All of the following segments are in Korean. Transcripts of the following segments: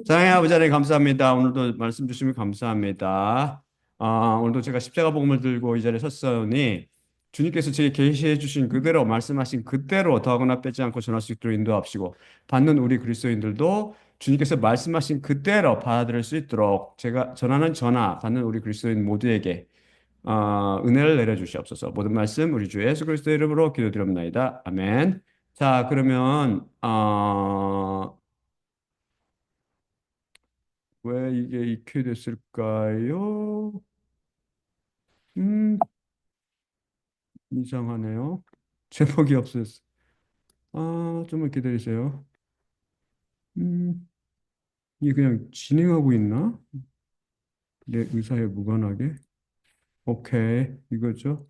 사랑의 아버지 하나님 감사합니다. 오늘도 말씀 주시면 감사합니다. 오늘도 제가 십자가 복음을 들고 이 자리에 섰사오니 주님께서 제게 계시해 주신 그대로 말씀하신 그대로 더하거나 빼지 않고 전할 수 있도록 인도하시고 받는 우리 그리스도인들도 주님께서 말씀하신 그대로 받아들일 수 있도록 제가 전하는 전하 받는 우리 그리스도인 모두에게 은혜를 내려주시옵소서. 모든 말씀 우리 주 예수 그리스도의 이름으로 기도드립니다. 아멘. 자, 그러면 왜 이게 익게 됐을까요? 음, 이상하네요. 제목이 없었어. 좀만 기다리세요. 음, 이게 그냥 진행하고 있나? 내 의사에 무관하게? 오케이, 이거죠.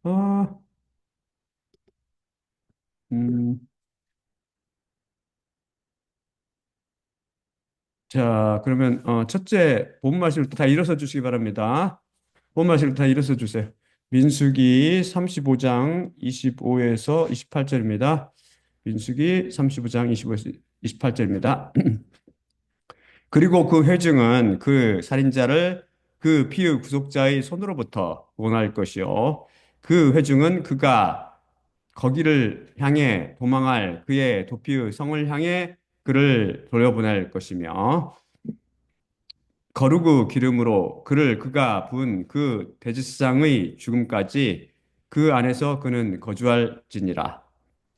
아, 음, 자, 그러면 첫째 본 말씀부터 다 일어서 주시기 바랍니다. 본 말씀부터 다 일어서 주세요. 민수기 35장 25에서 28절입니다. 민수기 35장 25에서 28절입니다. 그리고 그 회중은 그 살인자를 그 피의 구속자의 손으로부터 구원할 것이요. 그 회중은 그가 거기를 향해 도망할 그의 도피의 성을 향해 그를 돌려보낼 것이며 거룩의 기름으로 그를 그가 부은 그 대제사장의 죽음까지 그 안에서 그는 거주할지니라.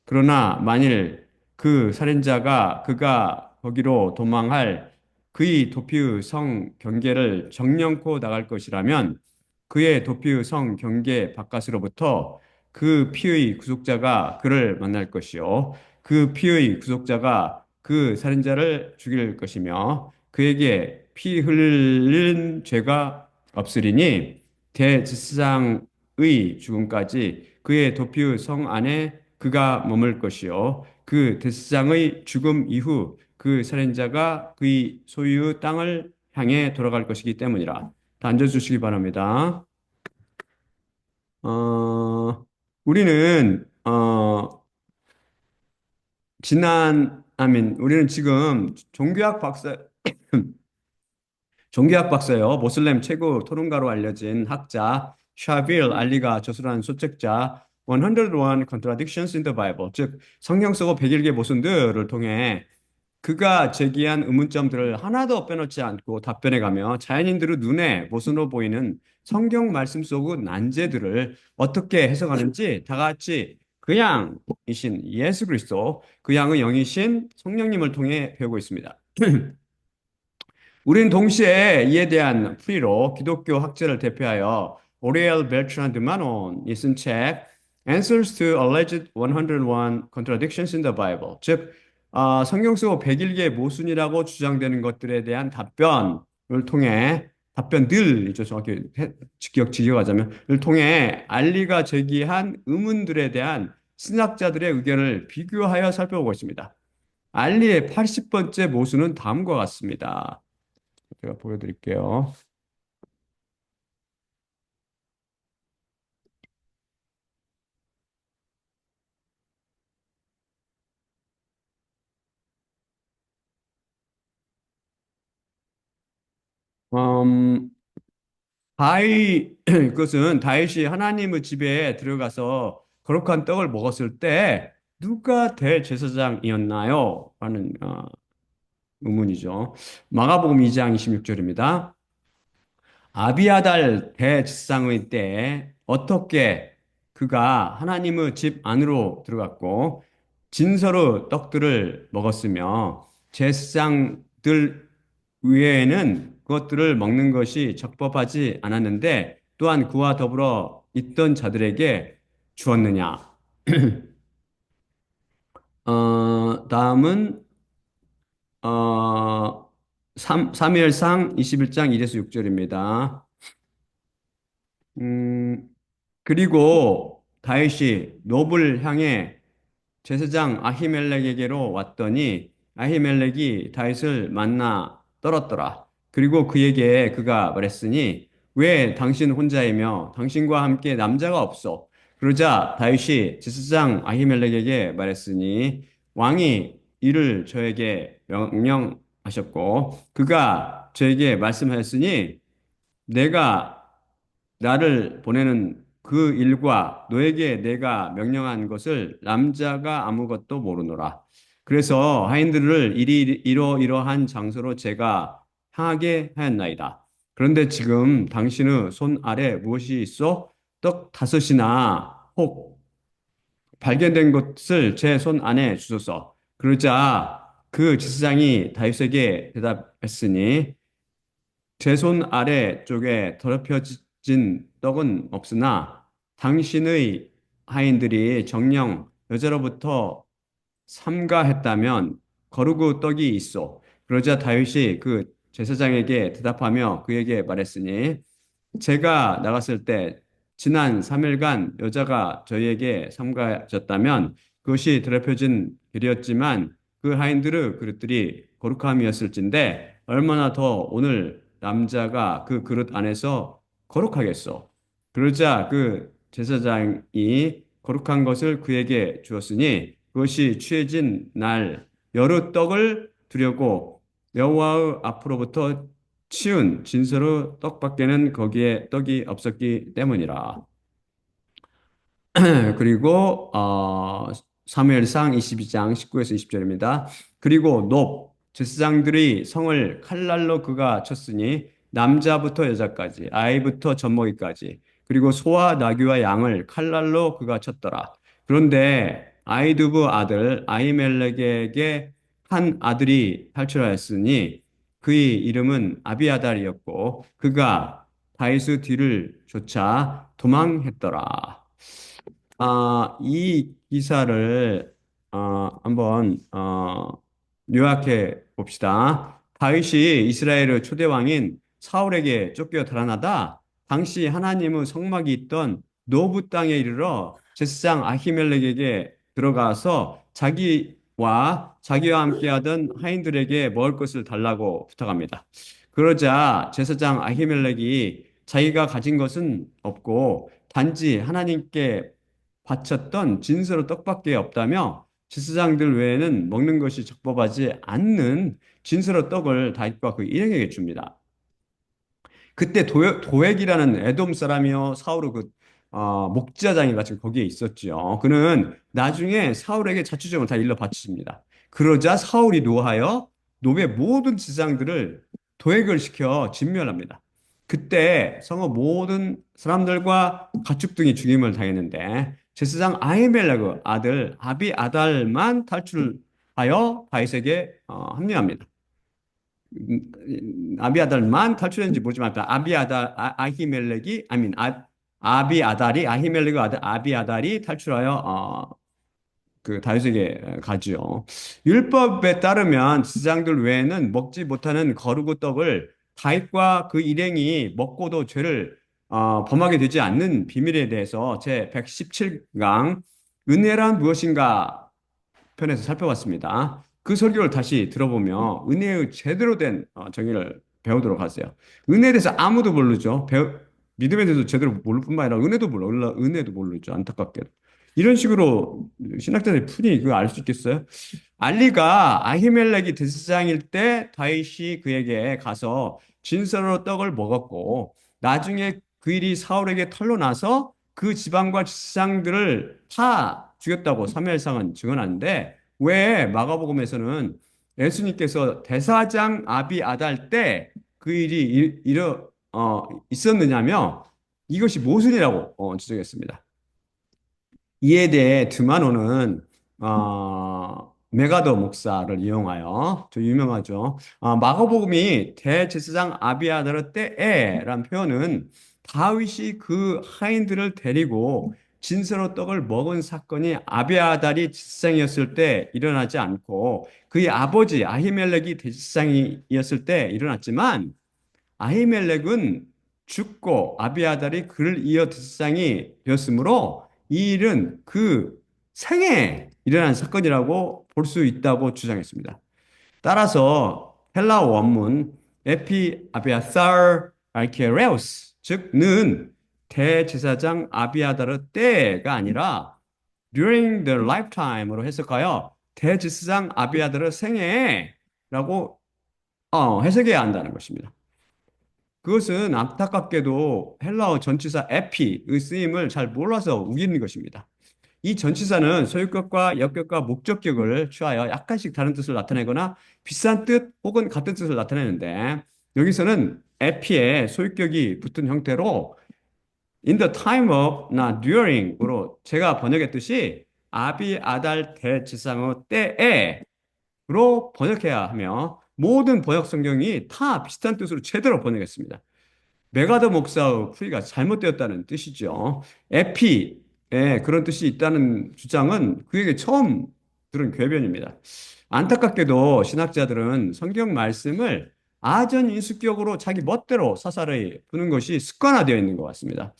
그러나 만일 그 살인자가 그가 거기로 도망할 그의 도피의 성 경계를 정령코 나갈 것이라면 그의 도피의 성 경계 바깥으로부터 그 피의 구속자가 그를 만날 것이요 그 피의 구속자가 그 살인자를 죽일 것이며 그에게 피 흘린 죄가 없으리니 대제사장의 죽음까지 그의 도피의 성 안에 그가 머물 것이요 그 대제사장의 죽음 이후 그 살인자가 그의 소유의 땅을 향해 돌아갈 것이기 때문이라. 다 앉아주시기 바랍니다. 우리는 우리는 지금 종교학 박사요. 모슬렘 최고 토론가로 알려진 학자 샤빌 알리가 저술한 소책자 101 Contradictions in the Bible, 즉 성경 속의 101개 모순들을 통해 그가 제기한 의문점들을 하나도 빼놓지 않고 답변해가며 자연인들의 눈에 모순으로 보이는 성경 말씀 속의 난제들을 어떻게 해석하는지 다 같이 그 양이신 예수 그리스도, 그 양의 영이신 성령님을 통해 배우고 있습니다. 우린 동시에 이에 대한 풀이로 기독교 학자를 대표하여 오리엘 벨트란드 마논이 쓴 책 Answers to Alleged 101 Contradictions in the Bible, 즉 성경 속 101개 모순이라고 주장되는 것들에 대한 답변들이죠. 정확히 직역하자면,을 통해 알리가 제기한 의문들에 대한 신학자들의 의견을 비교하여 살펴보고 있습니다. 알리의 80번째 모순은 다음과 같습니다. 제가 보여드릴게요. 음, 그것은 다윗이 하나님의 집에 들어가서 거룩한 떡을 먹었을 때 누가 대제사장이었나요? 라는 의문이죠. 마가복음 2장 26절입니다. 아비아달 대제사장의 때에 어떻게 그가 하나님의 집 안으로 들어갔고 진서로 떡들을 먹었으며 제사장들 외에는 그것들을 먹는 것이 적법하지 않았는데 또한 그와 더불어 있던 자들에게 주었느냐. 다음은 사무엘상 21장 1에서 6절입니다. 그리고 다윗이 놉을 향해 제사장 아히멜렉에게로 왔더니 아히멜렉이 다윗을 만나 떨었더라. 그리고 그에게 그가 말했으니 왜 당신 혼자이며 당신과 함께 남자가 없어? 그러자 다윗이 제사장 아히멜렉에게 말했으니 왕이 이를 저에게 하셨고 그가 저에게 말씀하였으니 내가 나를 보내는 그 일과 너에게 내가 명령한 것을 남자가 아무것도 모르노라. 그래서 하인들을 이러이러한 장소로 제가 향하게 하였나이다. 그런데 지금 당신의 손 아래 무엇이 있어? 떡 다섯이나 혹 발견된 것을 제 손 안에 주소서. 그러자 그 지사장이 다윗에게 대답했으니 제 손 아래 쪽에 더럽혀진 떡은 없으나 당신의 하인들이 정령 여자로부터 삼가했다면 거르고 떡이 있어. 그러자 다윗이 그 제사장에게 대답하며 그에게 말했으니 제가 나갔을 때 지난 3일간 여자가 저희에게 삼가졌다면 그것이 더럽혀진 길이었지만 그 하인들의 그릇들이 거룩함이었을진데 얼마나 더 오늘 남자가 그 그릇 안에서 거룩하겠어. 그러자 그 제사장이 거룩한 것을 그에게 주었으니 그것이 취해진 날 여러 떡을 드려고 여호와의 앞으로부터 치운 진서로 떡밖에는 거기에 떡이 없었기 때문이라. 그리고 사무엘상 22장 19에서 20절입니다. 그리고 높 제사장들이 성을 칼날로 그가 쳤으니 남자부터 여자까지 아이부터 젖먹이까지 그리고 소와 나귀와 양을 칼날로 그가 쳤더라. 그런데 아이두브 아들 아히멜렉에게 한 아들이 탈출하였으니 그의 이름은 아비아달이었고 그가 다윗의 뒤를 쫓아 도망했더라. 이 기사를 한번 요약해 봅시다. 다윗이 이스라엘의 초대 왕인 사울에게 쫓겨 달아나다 당시 하나님의 성막이 있던 노브 땅에 이르러 제사장 아히멜렉에게 들어가서 자기와 함께하던 하인들에게 먹을 것을 달라고 부탁합니다. 그러자 제사장 아히멜렉이 자기가 가진 것은 없고 단지 하나님께 바쳤던 진서로 떡밖에 없다며 제사장들 외에는 먹는 것이 적법하지 않는 진서로 떡을 다윗과 그 일행에게 줍니다. 그때 도액이라는 에돔 사람이요 사울의 그 목자장이가 지금 거기에 있었죠. 그는 나중에 사울에게 자취점을 다 일러 바칩니다. 그러자 사울이 노하여 노베 모든 지상들을 도액을 시켜 진멸합니다. 그때 성읍 모든 사람들과 가축 등이 죽임을 당했는데 제사장 아히멜렉의 아들 아비아달만 탈출하여 다윗에게 합류합니다. 아비아달만 탈출했는지 모르지만 아히멜렉이 아비아달이 아히멜렉의 아들 아비아달이 탈출하여 그 다윗에게 가지요. 율법에 따르면 지장들 외에는 먹지 못하는 거르고 떡을 다윗과 그 일행이 먹고도 죄를 범하게 되지 않는 비밀에 대해서 제 117강 은혜란 무엇인가 편에서 살펴봤습니다. 그 설교를 다시 들어보며 은혜의 제대로 된 정의를 배우도록 하세요. 은혜에 대해서 아무도 모르죠. 믿음에 대해서 제대로 모를 뿐만 아니라 은혜도 모르죠. 안타깝게도. 이런 식으로 신학자들이 푼이 그거 알 수 있겠어요? 알리가 아히멜렉이 대제사장일 때 다윗이 그에게 가서 진설로 떡을 먹었고 나중에 그 일이 사울에게 털로 나서 그 지방과 지상들을 다 죽였다고 사무엘상은 증언하는데 왜 마가복음에서는 예수님께서 대사장 아비아달 때 그 일이 있었느냐며 이것이 모순이라고 지적했습니다. 이에 대해 드마노는 메가더 목사를 이용하여 저 유명하죠. 마가복음이 대제사장 아비아다르 때에란 표현은 다윗이 그 하인들을 데리고 진서로 떡을 먹은 사건이 아비아달이 제사장이었을 때 일어나지 않고 그의 아버지 아히멜렉이 대제사장이었을 때 일어났지만 아히멜렉은 죽고 아비아달이 그를 이어 대제사장이 되었으므로 이 일은 그 생애에 일어난 사건이라고 볼 수 있다고 주장했습니다. 따라서 헬라어 원문 에피 아비아살 알케레우스 즉는 대제사장 아비아다르 때가 아니라 during the lifetime으로 해석하여 대제사장 아비아다르 생애라고 해석해야 한다는 것입니다. 그것은 안타깝게도 헬라어 전치사 에피의 쓰임을 잘 몰라서 우기는 것입니다. 이 전치사는 소유격과 역격과 목적격을 취하여 약간씩 다른 뜻을 나타내거나 비슷한 뜻 혹은 같은 뜻을 나타내는데 여기서는 에피에 소유격이 붙은 형태로 in the time of나 during으로 제가 번역했듯이 아비 아달 대지상의 때에로 번역해야 하며 모든 번역 성경이 다 비슷한 뜻으로 제대로 번역했습니다. 메가더 목사의 풀이가 잘못되었다는 뜻이죠. 에피에 그런 뜻이 있다는 주장은 그에게 처음 들은 궤변입니다. 안타깝게도 신학자들은 성경 말씀을 아전인수격으로 자기 멋대로 사사를 푸는 것이 습관화되어 있는 것 같습니다.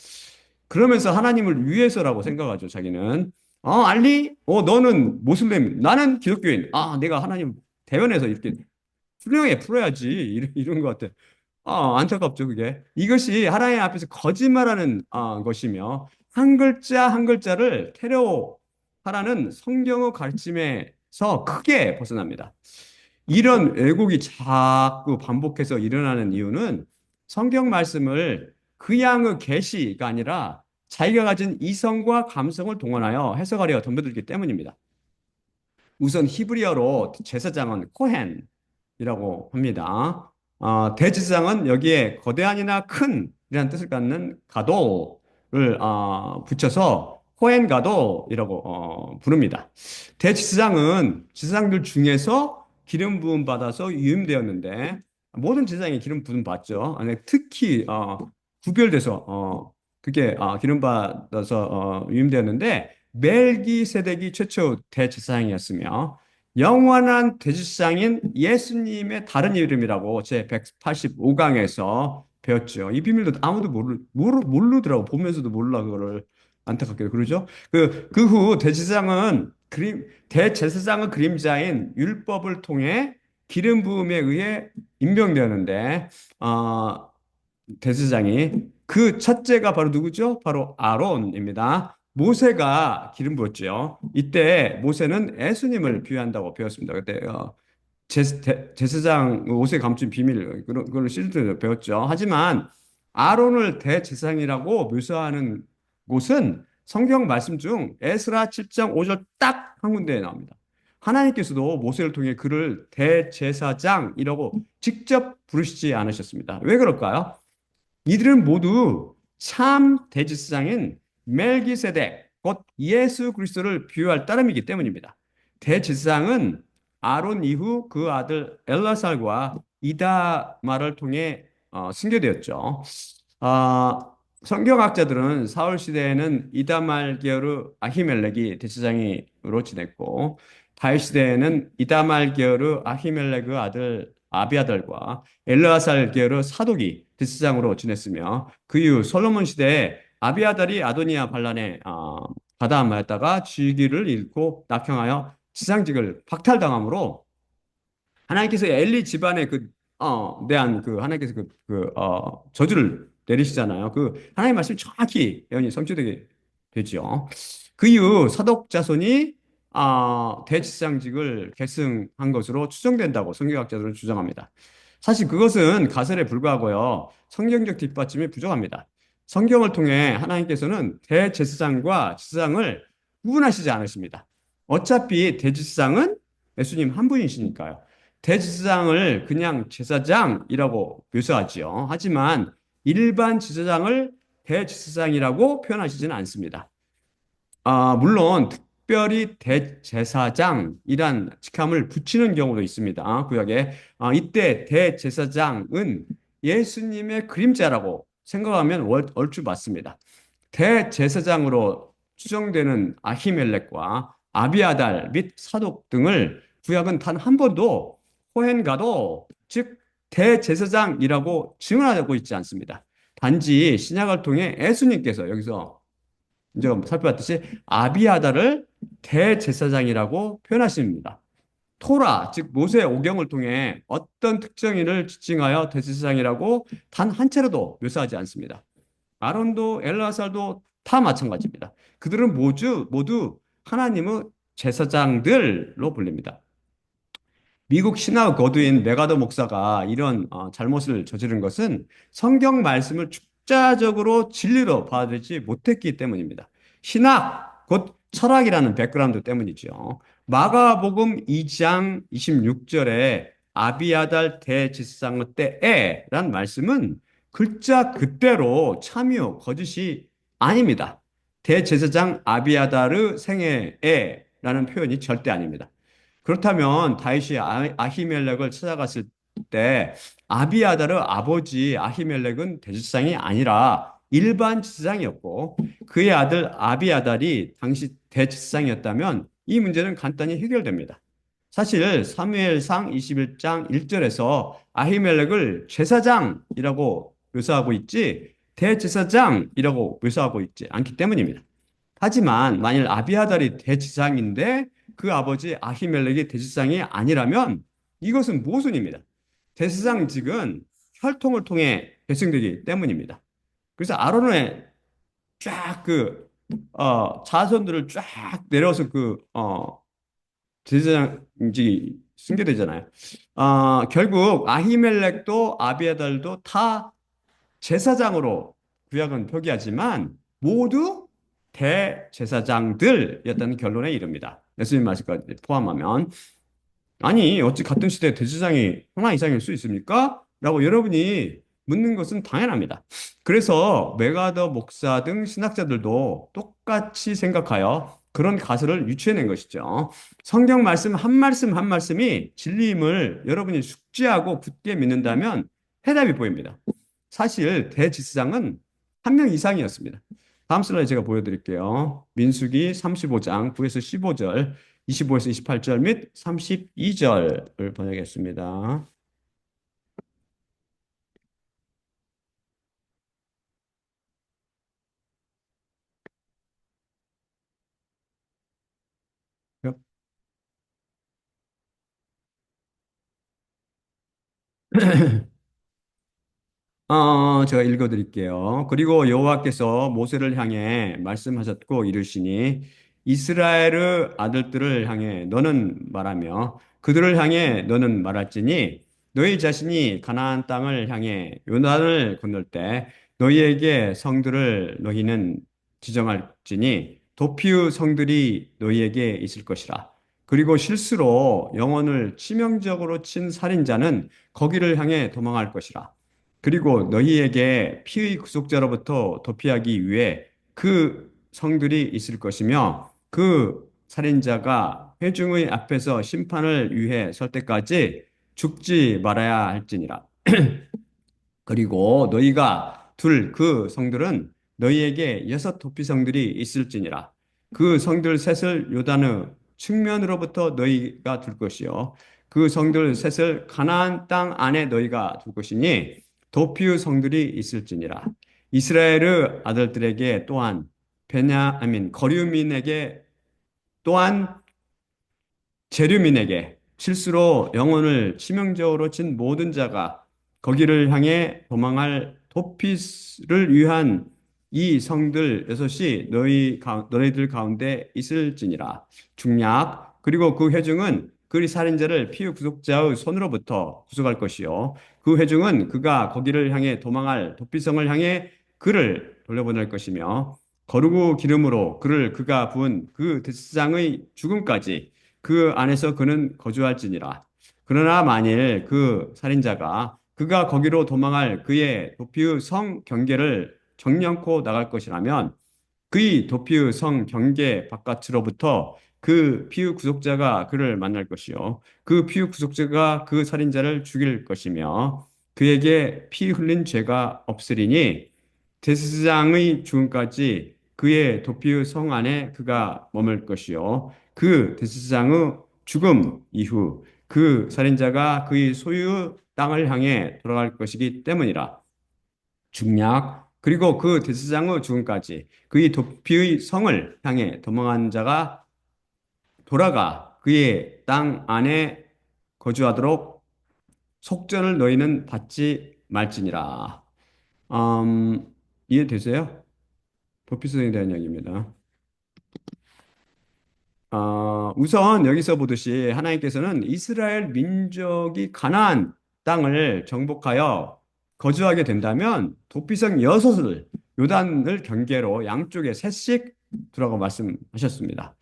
그러면서 하나님을 위해서라고 생각하죠, 자기는. 알리? 너는 모슬렘, 나는 기독교인. 내가 하나님 대면해서 이렇게 훌륭하게 풀어야지. 이런 것 같아. 안타깝죠, 그게. 이것이 하나님 앞에서 거짓말하는 것이며, 한 글자 한 글자를 테러하라는 성경의 가르침에서 크게 벗어납니다. 이런 왜곡이 자꾸 반복해서 일어나는 이유는 성경 말씀을 그냥의 계시가 아니라 자기가 가진 이성과 감성을 동원하여 해석하려 덤벼들기 때문입니다. 우선 히브리어로 제사장은 코헨이라고 합니다. 대제사장은 여기에 거대한이나 큰이라는 뜻을 갖는 가도를 붙여서 코헨 가도이라고 부릅니다. 대제사장은 제사장들 중에서 기름 부음 받아서 유임되었는데 모든 제사장이 기름 부음 받죠. 특히 구별돼서 그게 기름 받아서 유임되었는데 멜기세덱이 최초 대제사장이었으며 영원한 대제사장인 예수님의 다른 이름이라고 제 185강에서 배웠죠. 이 비밀도 아무도 모르더라고. 보면서도 몰라, 그거를. 안타깝게도 그러죠. 그 후 대제사장은 그림자인 율법을 통해 기름 부음에 의해 임명되었는데, 어, 대제사장이 그 첫째가 바로 누구죠? 바로 아론입니다. 모세가 기름 부었죠. 이때 모세는 예수님을 비유한다고 배웠습니다. 그때 제사장 옷에 감춘 비밀 그걸 실드 배웠죠. 하지만 아론을 대제사장이라고 묘사하는 곳은 성경 말씀 중 에스라 7장 5절 딱 한 군데에 나옵니다. 하나님께서도 모세를 통해 그를 대제사장이라고 직접 부르시지 않으셨습니다. 왜 그럴까요? 이들은 모두 참 대제사장인 멜기세덱, 곧 예수 그리스도를 비유할 따름이기 때문입니다. 대제사장은 아론 이후 그 아들 엘라살과 이다말을 통해 승계되었죠. 아, 성경학자들은 사울 시대에는 이다말 계열의 아히멜렉이 대제사장으로 지냈고 다윗 시대에는 이다말 계열의 아히멜렉의 아들 아비아달과 엘르아살 계열의 사독이 대제사장으로 지냈으며 그 이후 솔로몬 시대에 아비아달이 아도니아 반란에 가담하였다가 주기를 잃고 낙향하여 지상직을 박탈당함으로 하나님께서 엘리 집안에 대한 하나님께서 저주를 내리시잖아요. 하나님 말씀이 정확히 예언이 성취되게 되죠. 그 이후 사독 자손이 대지상직을 계승한 것으로 추정된다고 성경학자들은 주장합니다. 사실 그것은 가설에 불과하고요. 성경적 뒷받침이 부족합니다. 성경을 통해 하나님께서는 대제사장과 제사장을 구분하시지 않으십니다. 어차피 대제사장은 예수님 한 분이시니까요. 대제사장을 그냥 제사장이라고 묘사하지요. 하지만 일반 제사장을 대제사장이라고 표현하시지는 않습니다. 물론 특별히 대제사장이란 직함을 붙이는 경우도 있습니다. 구약에. 이때 대제사장은 예수님의 그림자라고 생각하면 얼추 맞습니다. 대제사장으로 추정되는 아히멜렉과 아비아달 및 사독 등을 구약은 단 한 번도 코헨가도 즉 대제사장이라고 증언하고 있지 않습니다. 단지 신약을 통해 예수님께서 여기서 이제 살펴봤듯이 아비아달을 대제사장이라고 표현하십니다. 토라, 즉 모세 오경을 통해 어떤 특정인을 지칭하여 대제사장이라고 단 한 차례도 묘사하지 않습니다. 아론도 엘라살도 다 마찬가지입니다. 그들은 모두 하나님의 제사장들로 불립니다. 미국 신학 거두인 메가더 목사가 이런 잘못을 저지른 것은 성경 말씀을 축자적으로 진리로 받아들이지 못했기 때문입니다. 신학, 곧 철학이라는 백그라운드 때문이죠. 마가복음 2장 26절에 아비아달 대제사장 때에 란 말씀은 글자 그대로 참요, 거짓이 아닙니다. 대제사장 아비아달의 생애에 라는 표현이 절대 아닙니다. 그렇다면 다윗이 아히멜렉을 찾아갔을 때 아비아달의 아버지 아히멜렉은 대제사장이 아니라 일반 제사장이었고 그의 아들 아비아달이 당시 대제사장이었다면 이 문제는 간단히 해결됩니다. 사실 사무엘상 21장 1절에서 아히멜렉을 제사장이라고 묘사하고 있지 대제사장이라고 묘사하고 있지 않기 때문입니다. 하지만 만일 아비아달이 대지상인데 그 아버지 아히멜렉이 대지상이 아니라면 이것은 모순입니다. 대지상직은 혈통을 통해 계승되기 때문입니다. 그래서 아론의 쫙 자손들을 쫙 내려서 제사장직이 승계되잖아요. 결국 아히멜렉도 아비아달도 다 제사장으로 구약은 표기하지만 모두 대제사장들이었다는 결론에 이릅니다. 예수님 말씀까지 포함하면 아니 어찌 같은 시대에 대제사장이 하나 이상일 수 있습니까? 라고 여러분이 묻는 것은 당연합니다. 그래서 메가더 목사 등 신학자들도 똑같이 생각하여 그런 가설을 유추해낸 것이죠. 성경 말씀 한 말씀 한 말씀이 진리임을 여러분이 숙지하고 굳게 믿는다면 해답이 보입니다. 사실 대지상은 한 명 이상이었습니다. 다음 슬라이드 제가 보여드릴게요. 민수기 35장 9에서 15절, 25에서 28절 및 32절을 번역했습니다. 제가 읽어드릴게요. 그리고 여호와께서 모세를 향해 말씀하셨고 이르시니 이스라엘의 아들들을 향해 너는 말하며 그들을 향해 너는 말할지니 너희 자신이 가나안 땅을 향해 요단을 건널 때 너희에게 성들을 너희는 지정할지니 도피의 성들이 너희에게 있을 것이라. 그리고 실수로 영혼을 치명적으로 친 살인자는 거기를 향해 도망할 것이라. 그리고 너희에게 피의 구속자로부터 도피하기 위해 그 성들이 있을 것이며 그 살인자가 회중의 앞에서 심판을 위해 설 때까지 죽지 말아야 할지니라. 그리고 너희가 둘 그 성들은 너희에게 여섯 도피성들이 있을지니라. 그 성들 셋을 요단의 측면으로부터 너희가 둘 것이요. 그 성들 셋을 가나안 땅 안에 너희가 둘 것이니 도피의 성들이 있을지니라. 이스라엘의 아들들에게 또한 거류민에게 또한 재류민에게 실수로 영혼을 치명적으로 친 모든 자가 거기를 향해 도망할 도피를 위한 이 성들 여섯이 너희들 가운데 있을지니라. 중약 그리고 그 회중은 그 살인자를 피의 구속자의 손으로부터 구속할 것이요 그 회중은 그가 거기를 향해 도망할 도피성을 향해 그를 돌려보낼 것이며 거르고 기름으로 그가 부은 그 대장의 죽음까지 그 안에서 그는 거주할지니라. 그러나 만일 그 살인자가 그가 거기로 도망할 그의 도피의 성 경계를 정령코 나갈 것이라면 그의 도피의 성 경계 바깥으로부터 그 피의 구속자가 그를 만날 것이요. 그 피의 구속자가 그 살인자를 죽일 것이며 그에게 피 흘린 죄가 없으리니 제사장의 죽음까지 그의 도피의 성 안에 그가 머물 것이요. 그 대제사장의 죽음 이후 그 살인자가 그의 소유의 땅을 향해 돌아갈 것이기 때문이라. 중약 그리고 그 대제사장의 죽음까지 그의 도피의 성을 향해 도망한 자가 돌아가 그의 땅 안에 거주하도록 속전을 너희는 받지 말지니라. 이해되세요? 도피성에 대한 이야기입니다. 우선 여기서 보듯이 하나님께서는 이스라엘 민족이 가나안 땅을 정복하여 거주하게 된다면 도피성 여섯을 요단을 경계로 양쪽에 셋씩 두라고 말씀하셨습니다.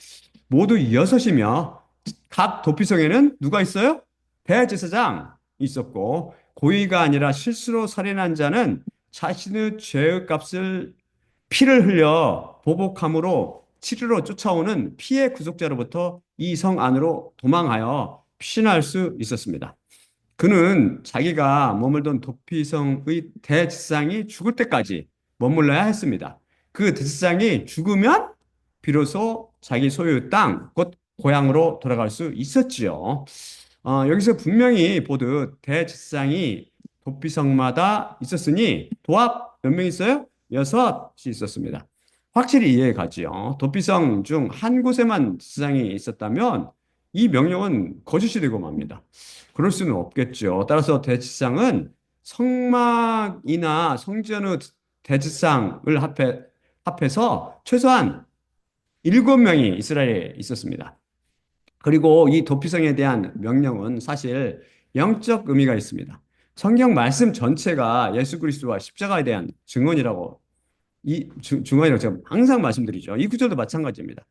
모두 여섯이며 각 도피성에는 누가 있어요? 대제사장이 있었고 고의가 아니라 실수로 살인한 자는 자신의 죄의 값을 피를 흘려 보복함으로 치르러 쫓아오는 피해 구속자로부터 이 성 안으로 도망하여 피신할 수 있었습니다. 그는 자기가 머물던 도피성의 대제사장이 죽을 때까지 머물러야 했습니다. 그 대제사장이 죽으면 비로소 자기 소유 땅, 곧 고향으로 돌아갈 수 있었지요. 여기서 분명히 보듯 대제사장이 도피성마다 있었으니 도합 몇 명 있어요? 여섯이 있었습니다. 확실히 이해 가지요. 도피성 중 한 곳에만 제사장이 있었다면 이 명령은 거짓이 되고 맙니다. 그럴 수는 없겠죠. 따라서 대지상은 성막이나 성전의 대지상을 합해서 최소한 7명이 이스라엘에 있었습니다. 그리고 이 도피성에 대한 명령은 사실 영적 의미가 있습니다. 성경 말씀 전체가 예수 그리스도와 십자가에 대한 증언이라고 증언이라고 제가 항상 말씀드리죠. 이 구절도 마찬가지입니다.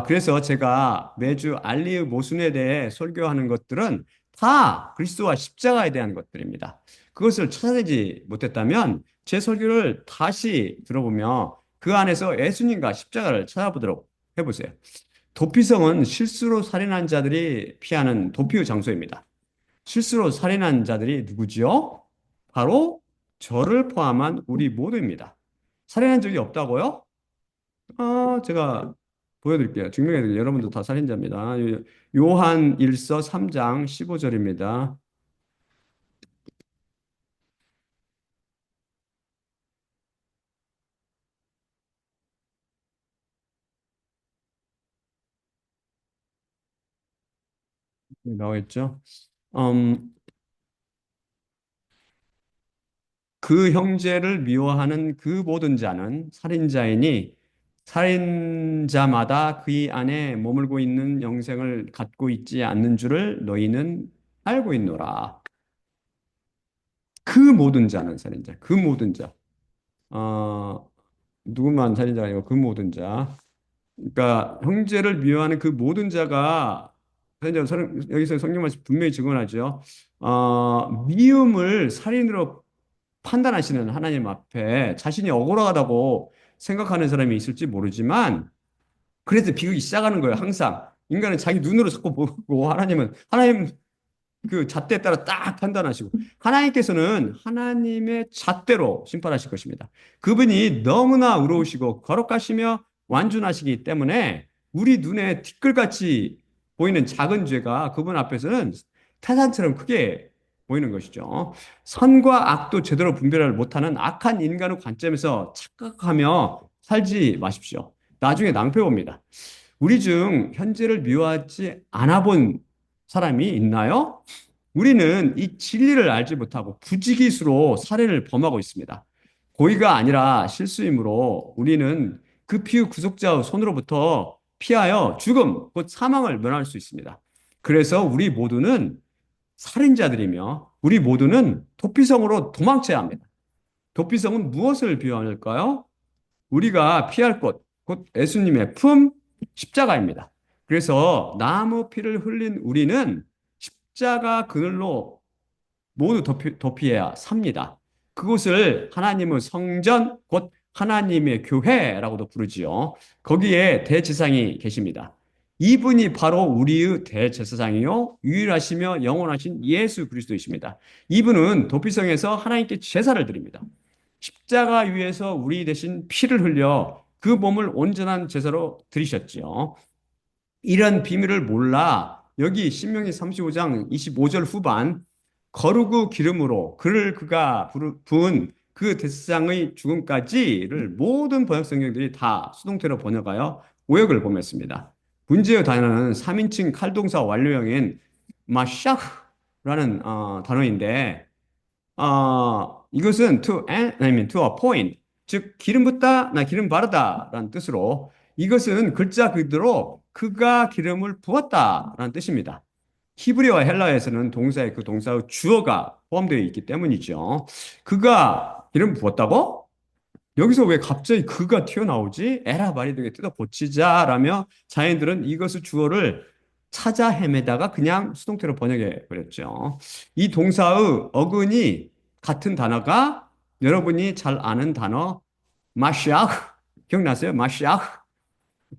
그래서 제가 매주 알리의 모순에 대해 설교하는 것들은 다 그리스도와 십자가에 대한 것들입니다. 그것을 찾아내지 못했다면 제 설교를 다시 들어보며 그 안에서 예수님과 십자가를 찾아보도록 해보세요. 도피성은 실수로 살인한 자들이 피하는 도피의 장소입니다. 실수로 살인한 자들이 누구지요? 바로 저를 포함한 우리 모두입니다. 살인한 적이 없다고요? 제가 보여드릴게요. 증명해드릴게요. 여러분도 다 살인자입니다. 요한 1서 3장 15절입니다. 나와 있죠. 음, 그 형제를 미워하는 그 모든 자는 살인자이니 살인자마다 그의 안에 머물고 있는 영생을 갖고 있지 않는 줄을 너희는 알고 있노라. 그 모든 자는 살인자. 그 모든 자. 어, 누구만 살인자가 아니고 그 모든 자. 그러니까 형제를 미워하는 그 모든 자가 여기서 성경 말씀 분명히 증언하죠. 미움을 살인으로 판단하시는 하나님 앞에 자신이 억울하다고 생각하는 사람이 있을지 모르지만 그래서 비극이 시작하는 거예요. 항상 인간은 자기 눈으로 자꾸 보고 하나님 그 잣대에 따라 딱 판단하시고 하나님께서는 하나님의 잣대로 심판하실 것입니다. 그분이 너무나 의로우시고 거룩하시며 완전하시기 때문에 우리 눈에 티끌같이 보이는 작은 죄가 그분 앞에서는 태산처럼 크게 보이는 것이죠. 선과 악도 제대로 분별을 못하는 악한 인간의 관점에서 착각하며 살지 마십시오. 나중에 낭패 봅니다. 우리 중 현재를 미워하지 않아 본 사람이 있나요? 우리는 이 진리를 알지 못하고 부지기수로 살인을 범하고 있습니다. 고의가 아니라 실수이므로 우리는 그 피의 구속자의 손으로부터 피하여 죽음, 곧 사망을 면할 수 있습니다. 그래서 우리 모두는 살인자들이며 우리 모두는 도피성으로 도망쳐야 합니다. 도피성은 무엇을 비유할까요? 우리가 피할 곳, 곧 예수님의 품, 십자가입니다. 그래서 나무 피를 흘린 우리는 십자가 그늘로 모두 도피해야 삽니다. 그곳을 하나님의 성전, 곧 하나님의 교회라고도 부르지요. 거기에 대제사장이 계십니다. 이분이 바로 우리의 대제사장이요, 유일하시며 영원하신 예수 그리스도이십니다. 이분은 도피성에서 하나님께 제사를 드립니다. 십자가 위에서 우리 대신 피를 흘려 그 몸을 온전한 제사로 드리셨지요. 이런 비밀을 몰라 여기 신명기 35장 25절 후반 거룩의 기름으로 그를 그가 부은 그 대제사장의 죽음까지를 모든 번역 성경들이 다 수동태로 번역하여 오역을 범했습니다. 문제의 단어는 3인칭 칼동사 완료형인 마샤흐라는 단어인데 이것은 to a point, 즉 기름 붓다, 나 기름 바르다라는 뜻으로 이것은 글자 그대로 그가 기름을 부었다라는 뜻입니다. 히브리어 헬라어에서는 동사의 그 동사의 주어가 포함되어 있기 때문이죠. 그가 기름 부었다고? 여기서 왜 갑자기 그가 튀어나오지? 에라 말이 되게 뜯어 고치자라며 자연들은 이것의 주어를 찾아 헤매다가 그냥 수동태로 번역해 버렸죠. 이 동사의 어근이 같은 단어가 여러분이 잘 아는 단어 마시아흐 기억나세요? 마시아흐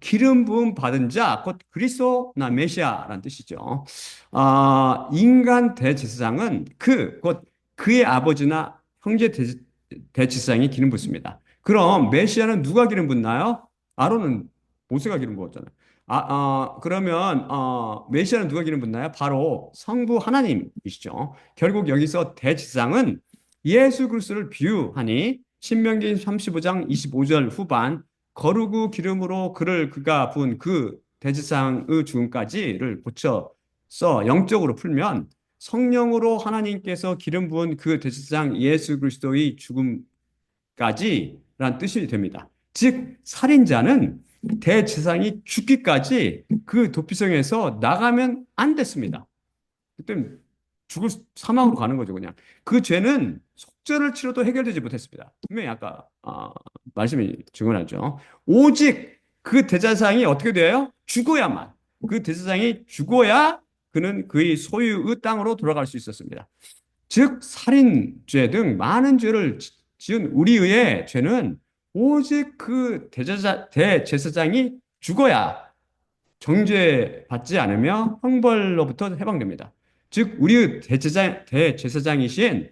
기름 부음 받은 자, 곧 그리스도 나 메시아라는 뜻이죠. 인간 대제사장은 곧 그의 아버지나 형제 대제사장이 기름 붓습니다. 그럼 메시아는 누가 기름 붓나요? 아론은 모세가 기름 부었잖아요. 그러면 메시아는 누가 기름 붓나요? 바로 성부 하나님이시죠. 결국 여기서 대제사장은 예수 그리스도를 비유하니 신명기 35장 25절 후반 거루고 기름으로 그가 부은 그 대지상의 죽음까지를 고쳐서 영적으로 풀면 성령으로 하나님께서 기름 부은 그 대지상 예수 그리스도의 죽음까지란 뜻이 됩니다. 즉 살인자는 대지상이 죽기까지 그 도피성에서 나가면 안 됐습니다. 그때 사망으로 가는 거죠, 그냥. 그 죄는 속죄를 치러도 해결되지 못했습니다. 분명히 아까 말씀이 증언하죠. 오직 그 대제사장이 어떻게 돼요? 죽어야만. 그 대제사장이 죽어야 그는 그의 소유의 땅으로 돌아갈 수 있었습니다. 즉 살인죄 등 많은 죄를 지은 우리의 죄는 오직 그 대제사장이 죽어야 정죄받지 않으며 형벌로부터 해방됩니다. 즉 우리 대제사장이신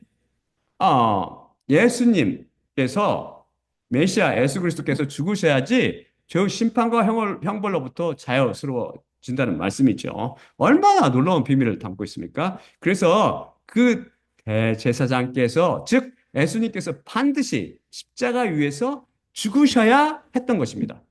예수님께서 메시아 예수 그리스도께서 죽으셔야지 저 심판과 형벌로부터 자유스러워진다는 말씀이죠. 얼마나 놀라운 비밀을 담고 있습니까? 그래서 그 대제사장께서 즉 예수님께서 반드시 십자가 위에서 죽으셔야 했던 것입니다.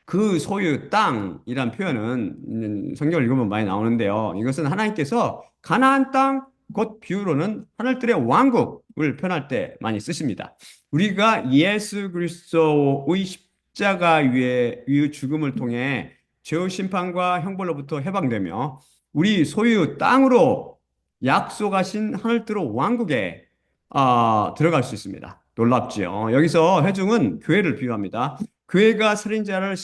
그 소유 땅이란 표현은 성경을 읽으면 많이 나오는데요. 이것은 하나님께서 가나안 땅, 곧 비유로는 하늘들의 왕국을 표현할 때 많이 쓰십니다. 우리가 예수 그리스도의 십자가 위의 죽음을 통해 죄의 심판과 형벌로부터 해방되며 우리 소유 땅으로 약속하신 하늘들의 왕국에 들어갈 수 있습니다. 놀랍지요. 여기서 회중은 교회를 비유합니다. 교회가 살인자를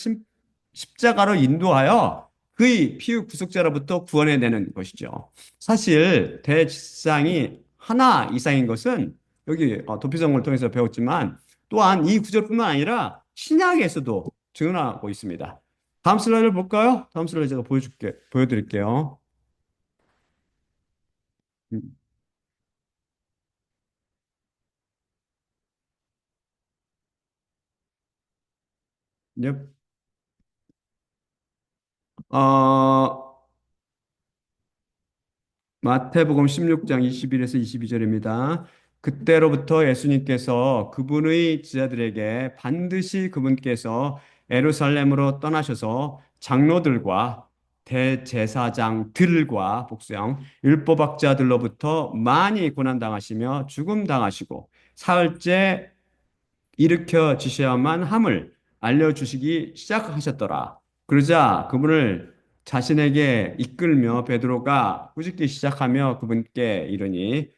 십자가로 인도하여 그의 피의 구속자로부터 구원해내는 것이죠. 사실 대지상이 하나 이상인 것은 여기 도피성을 통해서 배웠지만 또한 이 구절뿐만 아니라 신약에서도 증언하고 있습니다. 다음 슬라이드를 볼까요? 다음 슬라이드 제가 보여드릴게요. 음, 네. 어, 마태복음 16장 21에서 22절입니다. 그때로부터 예수님께서 그분의 제자들에게 반드시 그분께서 예루살렘으로 떠나셔서 장로들과 대제사장들과 복수형 율법학자들로부터 많이 고난당하시며 죽음당하시고 사흘째 일으켜 주셔야만 함을 알려주시기 시작하셨더라. 그러자 그분을 자신에게 이끌며 베드로가 꾸짖기 시작하며 그분께 이르니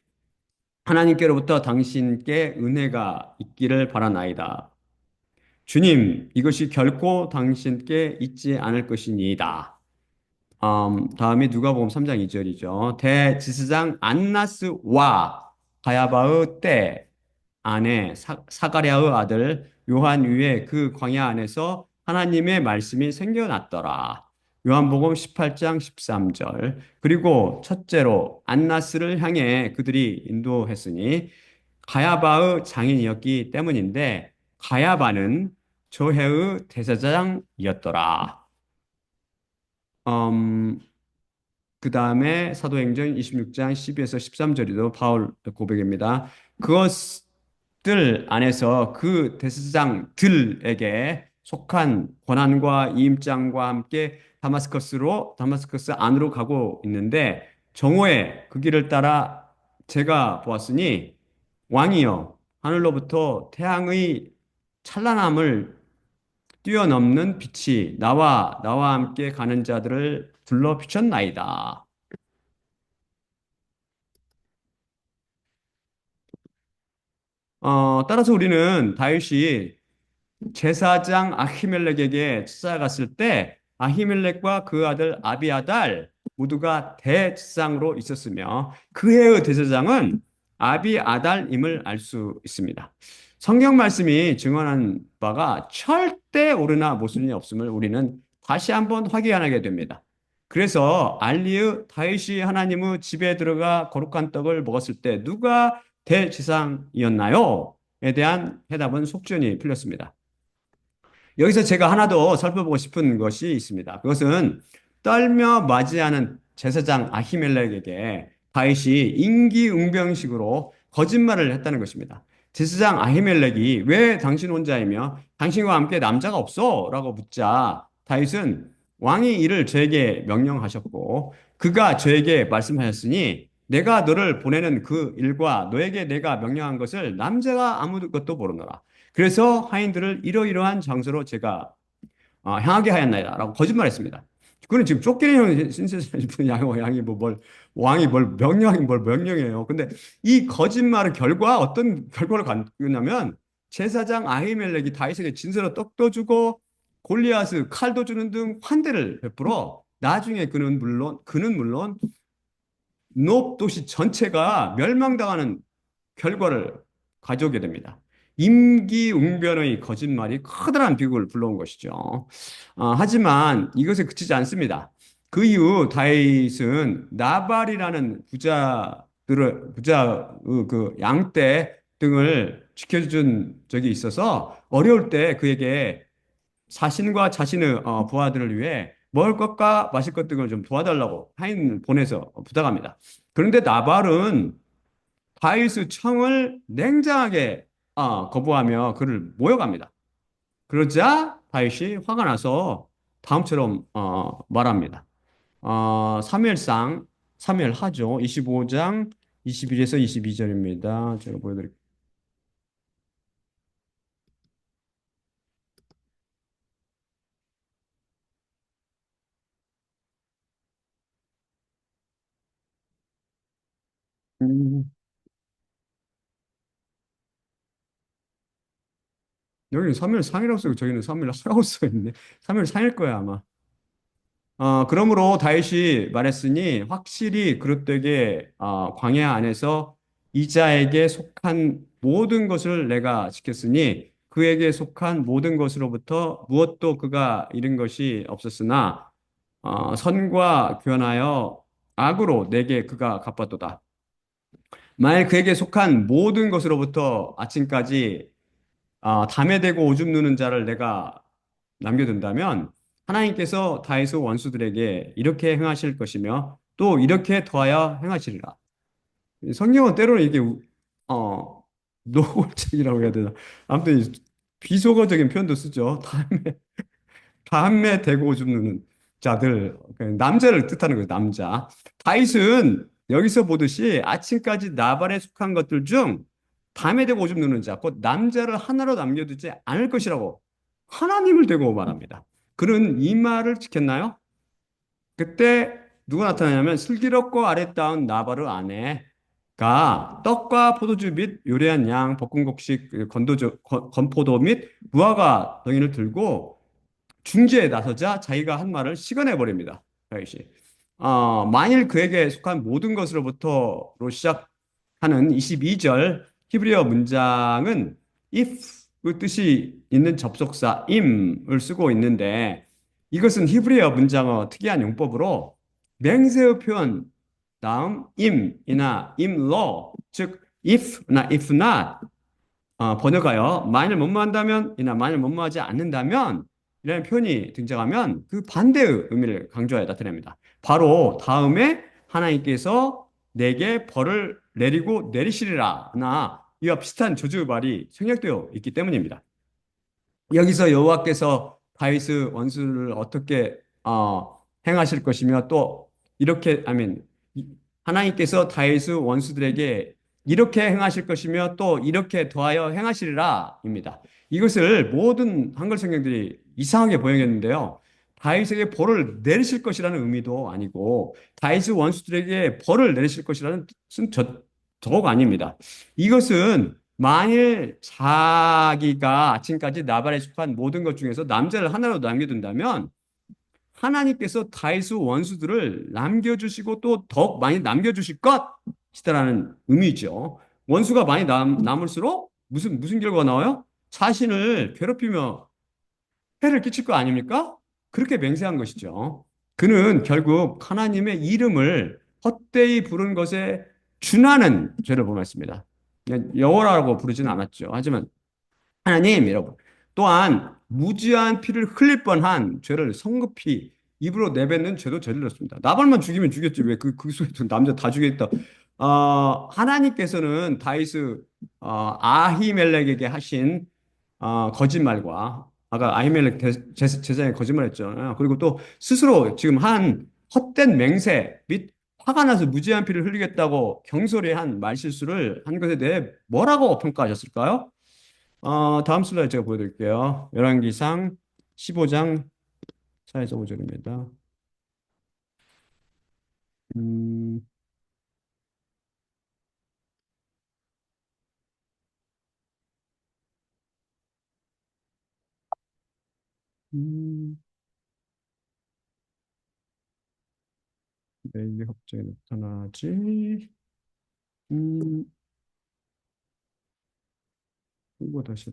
하나님께로부터 당신께 은혜가 있기를 바라나이다. 주님, 이것이 결코 당신께 있지 않을 것이니이다. 다음이 누가복음 3장 2절이죠. 대지사장 안나스와 가야바의 때 안에 사가랴의 아들 요한 위에 그 광야 안에서 하나님의 말씀이 생겨났더라. 요한복음 18장 13절. 그리고 첫째로 안나스를 향해 그들이 인도했으니 가야바의 장인이었기 때문인데 가야바는 조해의 대제사장이었더라. 음, 그 다음에 사도행전 26장 12에서 13절에도 바울 고백입니다. 그것들 안에서 그 대제사장들에게 속한 고난과 이임장과 함께 다마스커스 안으로 가고 있는데 정오에 그 길을 따라 제가 보았으니 왕이여 하늘로부터 태양의 찬란함을 뛰어넘는 빛이 나와 함께 가는 자들을 불러 비췄나이다. 따라서 우리는 다윗이 제사장 아히멜렉에게 찾아갔을 때 아히멜렉과 그 아들 아비아달 모두가 대제사장으로 있었으며 그 해의 대제사장은 아비아달임을 알 수 있습니다. 성경 말씀이 증언한 바가 절대 오르나 모순이 없음을 우리는 다시 한번 확인하게 됩니다. 그래서 알리의 다윗이 하나님의 집에 들어가 거룩한 떡을 먹었을 때 누가 대제사장이었나요? 에 대한 해답은 속전이 풀렸습니다. 여기서 제가 하나 더 살펴보고 싶은 것이 있습니다. 그것은 떨며 맞이하는 제사장 아히멜렉에게 다윗이 임기응변식으로 거짓말을 했다는 것입니다. 제사장 아히멜렉이 왜 당신 혼자이며 당신과 함께 남자가 없어? 라고 묻자 다윗은 왕이 이를 저에게 명령하셨고 그가 저에게 말씀하셨으니 내가 너를 보내는 그 일과 너에게 내가 명령한 것을 남자가 아무것도 모르노라. 그래서 하인들을 이러이러한 장소로 제가 향하게 하였나이다라고 거짓말했습니다. 그는 지금 쫓기는 신세사의 양이 뭐뭘 왕이 뭘 명령이 뭘 명령해요. 근데 이 거짓말의 결과 어떤 결과를 갖냐면 제사장 아히멜렉이 다윗에게 진서로 떡도 주고 골리앗의 칼도 주는 등 환대를 베풀어 나중에 그는 물론 노 도시 전체가 멸망당하는 결과를 가져오게 됩니다. 임기응변의 거짓말이 커다란 비극을 불러온 것이죠. 하지만 이것에 그치지 않습니다. 그 이후 다윗은 나발이라는 부자의 그 양떼 등을 지켜준 적이 있어서 어려울 때 그에게 자신과 자신의 부하들을 위해 먹을 것과 마실 것 등을 좀 도와달라고 하인 보내서 부탁합니다. 그런데 나발은 다윗의 청을 냉정하게 거부하며 그를 모욕합니다. 그러자 다윗이 화가 나서 다음처럼 말합니다. 사무엘상 사무엘하죠. 25장 21에서 22절입니다. 제가 보여드릴게요. 음, 여기는 사무엘상이라고 쓰고 저기는 사무엘하라고 써 있네. 사무엘상일 거야 아마. 그러므로 다윗이 말했으니 확실히 그릇되게 광야 안에서 이자에게 속한 모든 것을 내가 지켰으니 그에게 속한 모든 것으로부터 무엇도 그가 잃은 것이 없었으나 선과 교환하여 악으로 내게 그가 갚았도다. 만일 그에게 속한 모든 것으로부터 아침까지 담에 대고 오줌 누는 자를 내가 남겨둔다면 하나님께서 다윗의 원수들에게 이렇게 행하실 것이며 또 이렇게 더하여 행하시리라. 성경은 때로는 이게 어, 노골적이라고 해야 되나. 아무튼 비속어적인 표현도 쓰죠. 담에 대고 오줌 누는 자들, 남자를 뜻하는 거예요. 남자. 다윗은 여기서 보듯이 아침까지 나발에 속한 것들 중 담에 대고 오줌 누는 자, 곧 남자를 하나로 남겨두지 않을 것이라고 하나님을 대고 말합니다. 그는 이 말을 지켰나요? 그때 누가 나타나냐면 슬기롭고 아랫다운 나바르 아내가 떡과 포도주 및 요리한 양, 볶음국식 건포도 및 무화과 등을 들고 중재에 나서자 자기가 한 말을 시건해 버립니다. 다윗이. 만일 그에게 속한 모든 것으로부터로 시작하는 22절 히브리어 문장은 if의 뜻이 있는 접속사 im을 쓰고 있는데 이것은 히브리어 문장어 특이한 용법으로 맹세의 표현 다음 im이나 im로 즉 if나 if not 번역하여 만일 뭐뭐한다면 이나 만일 뭐뭐하지 않는다면 이라는 표현이 등장하면 그 반대의 의미를 강조하여 나타냅니다. 바로 다음에 하나님께서 내게 벌을 내리고 내리시리라나 이와 비슷한 조주의 말이 생략되어 있기 때문입니다. 여기서 여호와께서 다윗의 원수를 어떻게 행하실 것이며 또 이렇게 하나님께서 다윗의 원수들에게 이렇게 행하실 것이며 또 이렇게 더하여 행하시리라입니다. 이것을 모든 한글 성경들이 이상하게 번역했는데요. 다윗에게 벌을 내리실 것이라는 의미도 아니고 다윗의 원수들에게 벌을 내리실 것이라는 뜻은 더욱 아닙니다. 이것은 만일 자기가 지금까지 나발에 속한 모든 것 중에서 남자를 하나로 남겨둔다면 하나님께서 다윗의 원수들을 남겨주시고 또 더욱 많이 남겨주실 것이다라는 의미죠. 원수가 많이 남을수록 무슨 결과가 나와요? 자신을 괴롭히며 해를 끼칠 거 아닙니까? 그렇게 맹세한 것이죠. 그는 결국 하나님의 이름을 헛되이 부른 것에 준하는 죄를 범했습니다. 여호라고 부르지는 않았죠. 하지만 하나님이라고. 또한 무지한 피를 흘릴 뻔한 죄를 성급히 입으로 내뱉는 죄도 저질렀습니다. 나발만 죽이면 죽였지 왜 그 속에 남자 다 죽였다. 하나님께서는 다윗의 아히멜렉에게 하신 거짓말과 아까 아히멜렉 제사장에 거짓말했잖아요. 그리고 또 스스로 지금 한 헛된 맹세 및 화가 나서 무지한 피를 흘리겠다고 경솔히 말실수를 한 것에 대해 뭐라고 평가하셨을까요? 다음 슬라이드 제가 보여드릴게요. 열왕기상 15장 4에서 5절입니다. 음, 음, 네, 이게 갑자기 나타나지? 음, 이거 다시.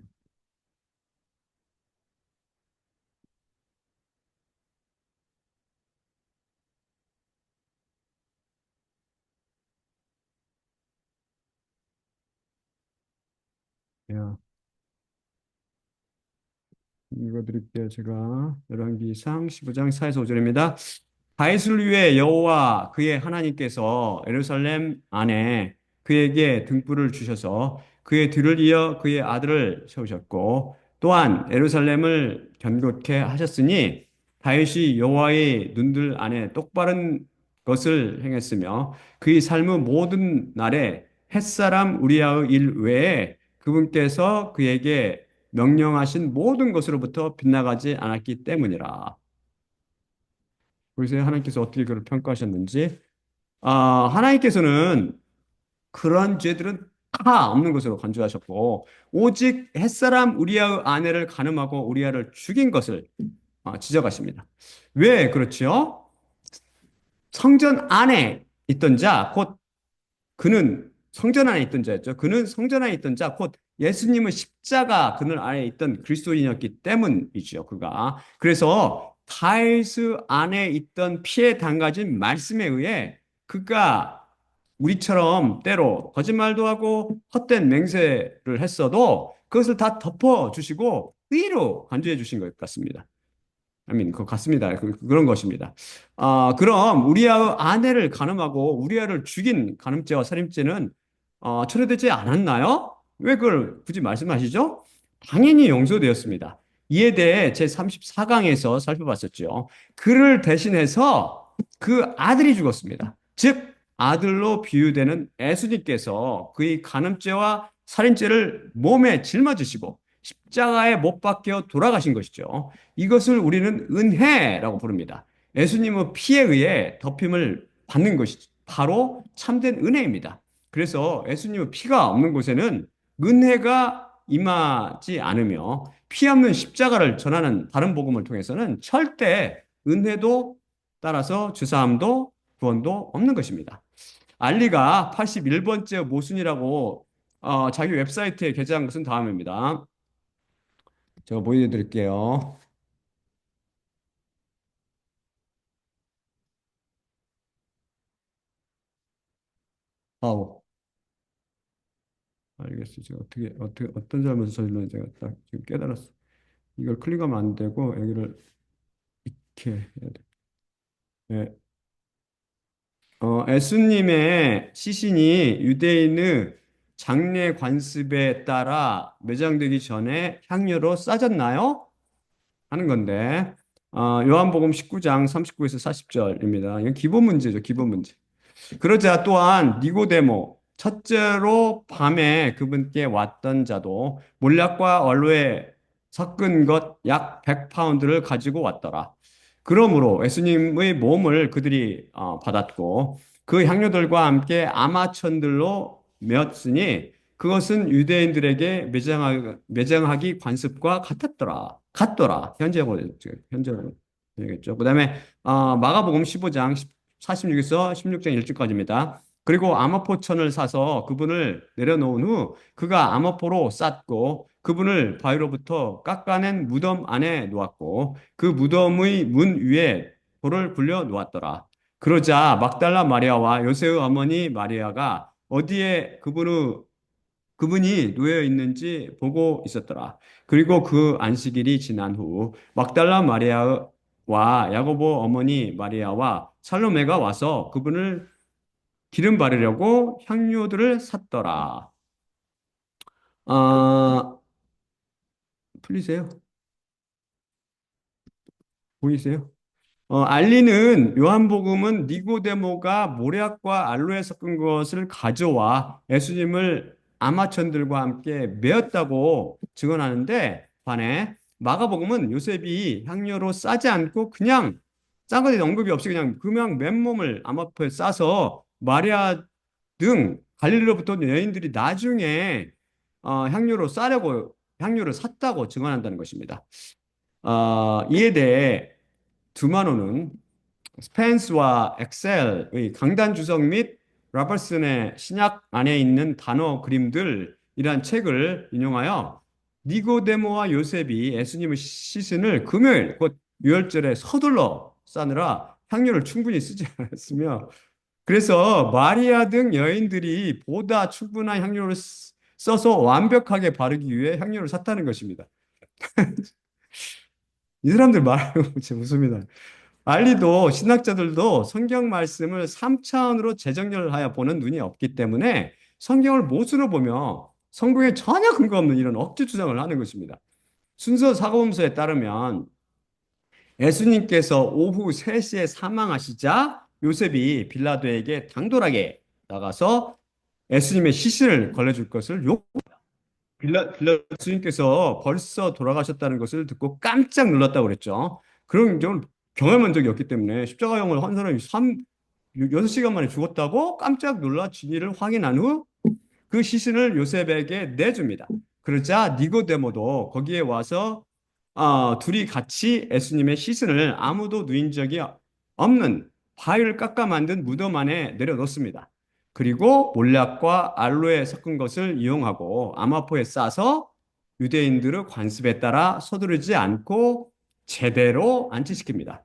야, 읽어드릴게요. 제가 열왕기상 15장 4에서 5절입니다. 다윗을 위해 여호와 그의 하나님께서 예루살렘 안에 그에게 등불을 주셔서 그의 뒤를 이어 그의 아들을 세우셨고 또한 예루살렘을 견고케 하셨으니 다윗이 여호와의 눈들 안에 똑바른 것을 행했으며 그의 삶의 모든 날에 햇사람 우리아의 일 외에 그분께서 그에게 명령하신 모든 것으로부터 빗나가지 않았기 때문이라. 보세요. 하나님께서 어떻게 그를 평가하셨는지. 하나님께서는 그런 죄들은 다 없는 것으로 간주하셨고, 오직 햇사람 우리아의 아내를 간음하고 우리아를 죽인 것을 지적하십니다. 왜 그렇지요? 성전 안에 있던 자, 곧 그는 성전 안에 있던 자였죠. 그는 성전 안에 있던 자, 곧 예수님의 십자가 그늘 안에 있던 그리스도인이었기 때문이죠. 그가. 그래서 다윗 안에 있던 피에 담가진 말씀에 의해 그가 우리처럼 때로 거짓말도 하고 헛된 맹세를 했어도 그것을 다 덮어주시고 의로 간주해 주신 것 같습니다. 그 같습니다. 그런 것입니다. 그럼 우리아의 아내를 간음하고 우리아를 죽인 간음죄와 살인죄는 철회되지 않았나요? 왜 그걸 굳이 말씀하시죠? 당연히 용서되었습니다. 이에 대해 제 34강에서 살펴봤었죠. 그를 대신해서 그 아들이 죽었습니다. 즉 아들로 비유되는 예수님께서 그의 간음죄와 살인죄를 몸에 짊어지시고 십자가에 못 박혀 돌아가신 것이죠. 이것을 우리는 은혜라고 부릅니다. 예수님의 피에 의해 덮임을 받는 것이 바로 참된 은혜입니다. 그래서 예수님의 피가 없는 곳에는 은혜가 임하지 않으며 피 없는 십자가를 전하는 다른 복음을 통해서는 절대 은혜도 따라서 주사함도 구원도 없는 것입니다. 알리가 81번째 모순이라고 자기 웹사이트에 게재한 것은 다음입니다. 제가 보여드릴게요. 아우, 알겠어요. 제가 어떤 잘못을 저질렀는지 제가 딱 지금 깨달았어. 이걸 클릭하면 안 되고, 여기를 이렇게 해야 돼. 네. 예수님의 시신이 유대인의 장례 관습에 따라 매장되기 전에 향료로 싸졌나요? 하는 건데, 요한복음 19장 39에서 40절입니다. 이건 기본 문제죠, 기본 문제. 그러자 또한 니고데모, 첫째로 밤에 그분께 왔던 자도 몰약과 얼로에 섞은 것 약 100파운드를 가지고 왔더라. 그러므로 예수님의 몸을 그들이 받았고 그 향료들과 함께 아마천들로 메었으니 그것은 유대인들에게 매장하기 관습과 같더라. 현재로 되겠죠. 그다음에 마가복음 15장 46에서 16장 1절까지입니다. 그리고 아마포천을 사서 그분을 내려놓은 후 그가 아마포로 쌌고 그분을 바위로부터 깎아낸 무덤 안에 놓았고 그 무덤의 문 위에 돌을 굴려 놓았더라. 그러자 막달라 마리아와 요새의 어머니 마리아가 어디에 그분이 놓여 있는지 보고 있었더라. 그리고 그 안식일이 지난 후 막달라 마리아와 야고보 어머니 마리아와 살로메가 와서 그분을 기름 바르려고 향료들을 샀더라. 아, 풀리세요? 보이세요? 알리는 요한복음은 니고데모가 모략과 알로에 섞은 것을 가져와 예수님을 아마천들과 함께 메었다고 증언하는데 반해 마가복음은 요셉이 향료로 싸지 않고 그냥 싼 것에 언급이 없이 그냥 맨몸을 아마포에 싸서 마리아 등 갈릴리로부터 온 여인들이 나중에 향료로 싸려고 향료를 샀다고 증언한다는 것입니다. 이에 대해 두마노는 스펜스와 엑셀의 강단 주석 및 라벌슨의 신약 안에 있는 단어 그림들이란 책을 인용하여 니고데모와 요셉이 예수님의 시신을 금요일 곧 유월절에 서둘러 싸느라 향료를 충분히 쓰지 않았으며 그래서 마리아 등 여인들이 보다 충분한 향료를 써서 완벽하게 바르기 위해 향료를 샀다는 것입니다. 이 사람들 말하고 진짜 웃습니다. 알리도 신학자들도 성경 말씀을 3차원으로 재정렬하여 보는 눈이 없기 때문에 성경을 못으로 보며 성경에 전혀 근거 없는 이런 억지 주장을 하는 것입니다. 순서 사고범서에 따르면 예수님께서 오후 3시에 사망하시자 요셉이 빌라도에게 당돌하게 나가서 예수님의 시신을 걸려줄 것을 빌라도님께서 벌써 돌아가셨다는 것을 듣고 깜짝 놀랐다고 그랬죠. 그런 경우를 경험한 적이 없기 때문에 십자가형을 한 사람이 6시간 만에 죽었다고 깜짝 놀라 진위를 확인한 후 그 시신을 요셉에게 내줍니다. 그러자 니고데모도 거기에 와서 둘이 같이 예수님의 시신을 아무도 누인 적이 없는 바위를 깎아 만든 무덤 안에 내려놓습니다. 그리고 몰약과 알로에 섞은 것을 이용하고 아마포에 싸서 유대인들의 관습에 따라 서두르지 않고 제대로 안치시킵니다.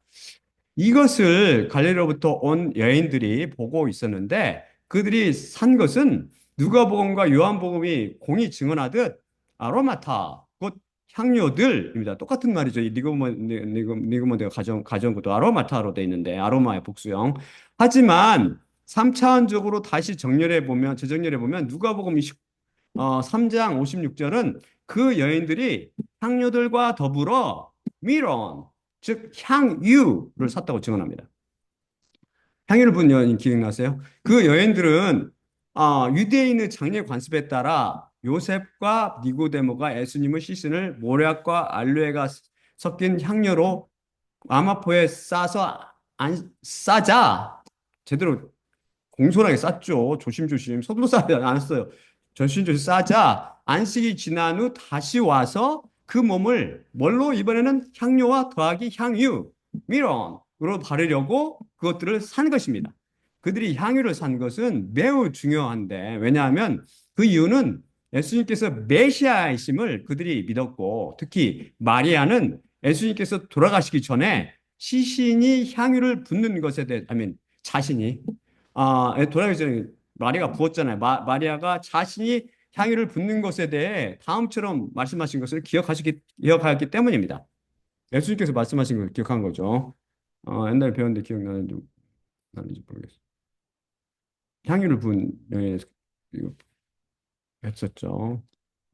이것을 갈릴리로부터 온 여인들이 보고 있었는데 그들이 산 것은 누가복음과 요한복음이 공히 증언하듯 아로마타 곧 향료들입니다. 똑같은 말이죠. 이 니고모데가 가져온 것도 아로마타로 돼 있는데 아로마의 복수형. 하지만 3차원적으로 다시 재정렬해 보면 누가복음 3장 56절은 그 여인들이 향료들과 더불어 미론 즉 향유를 샀다고 증언합니다. 향유를 본 여인 기억나세요? 그 여인들은 유대인의 장례 관습에 따라 요셉과 니고데모가 예수님의 시신을 모략과 알로에가 섞인 향료로 아마포에 싸서 안 싸자 제대로 공손하게 쌌죠. 조심조심. 서둘러 싸지 않았어요. 조심조심 싸자 안식이 지난 후 다시 와서 그 몸을 뭘로 이번에는 향료와 더하기 향유, 미론으로 바르려고 그것들을 산 것입니다. 그들이 향유를 산 것은 매우 중요한데 왜냐하면 그 이유는 예수님께서 메시아이심을 그들이 믿었고 특히 마리아는 예수님께서 돌아가시기 전에 시신이 향유를 붓는 것에 대해, 자신이 돌아가기 전에 마리아가 부었잖아요. 마리아가 자신이 향유를 붓는 것에 대해 다음처럼 말씀하신 것을 기억하였기 때문입니다. 예수님께서 말씀하신 걸 기억한 거죠. 옛날에 배웠는데 나는지 모르겠어요. 향유를 부은 여인에 했었죠.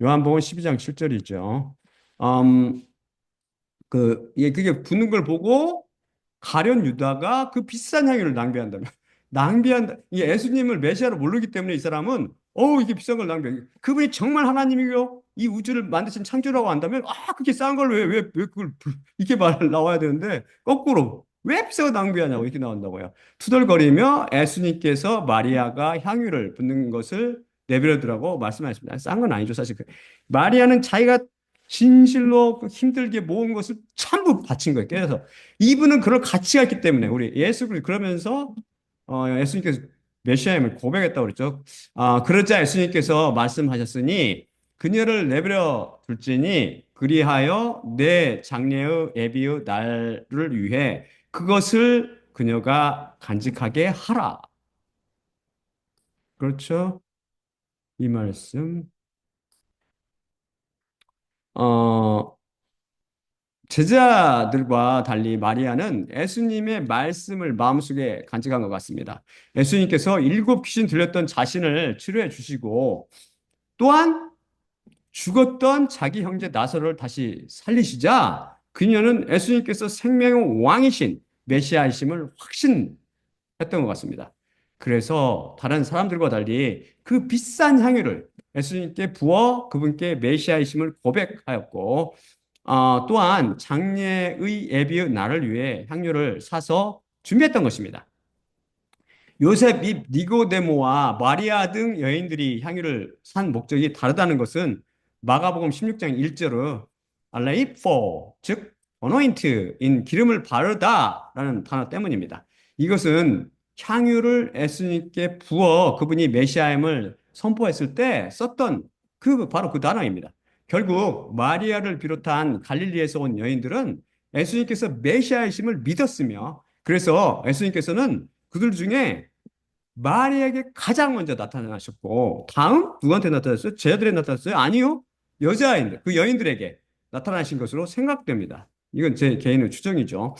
요한복음 12장 7절이죠. 그게 붓는 걸 보고 가룟 유다가 그 비싼 향유를 낭비한다면 낭비한다. 이 예수님을 메시아로 모르기 때문에 이 사람은 이게 비싼 걸 낭비해. 그분이 정말 하나님이요 이 우주를 만드신 창조라고 한다면 그게 싼 걸 왜 그걸 이렇게 말 나와야 되는데 거꾸로 왜 비싼 걸 낭비하냐고 이렇게 나온다고요. 투덜거리며 예수님께서 마리아가 향유를 붓는 것을 내버려두라고 말씀하셨습니다. 싼 건 아니죠 사실. 마리아는 자기가 진실로 그 힘들게 모은 것을 전부 바친 거예요. 그래서 이분은 그럴 가치가 있기 때문에 우리 예수 그러면서 예수님께서 메시아임을 고백했다고 그랬죠. 그러자 예수님께서 말씀하셨으니 그녀를 내버려 둘지니 그리하여 내 장래의 애비의 날을 위해 그것을 그녀가 간직하게 하라. 그렇죠? 이 말씀. 어, 제자들과 달리 마리아는 예수님의 말씀을 마음속에 간직한 것 같습니다. 예수님께서 일곱 귀신 들렸던 자신을 치료해 주시고 또한 죽었던 자기 형제 나사로를 다시 살리시자 그녀는 예수님께서 생명의 왕이신 메시아이심을 확신했던 것 같습니다. 그래서 다른 사람들과 달리 그 비싼 향유를 예수님께 부어 그분께 메시아이심을 고백하였고 또한 장례의 예비의 날을 위해 향유를 사서 준비했던 것입니다. 요셉 및 니고데모와 마리아 등 여인들이 향유를 산 목적이 다르다는 것은 마가복음 16장 1절의 알레이포, 즉 어노인트인 기름을 바르다라는 단어 때문입니다. 이것은 향유를 예수님께 부어 그분이 메시아임을 선포했을 때 썼던 바로 그 단어입니다. 결국 마리아를 비롯한 갈릴리에서 온 여인들은 예수님께서 메시아이심을 믿었으며 그래서 예수님께서는 그들 중에 마리아에게 가장 먼저 나타나셨고 다음 누구한테 나타났어요? 제자들에 나타났어요? 아니요. 여자인들, 그 여인들에게 나타나신 것으로 생각됩니다. 이건 제 개인의 추정이죠.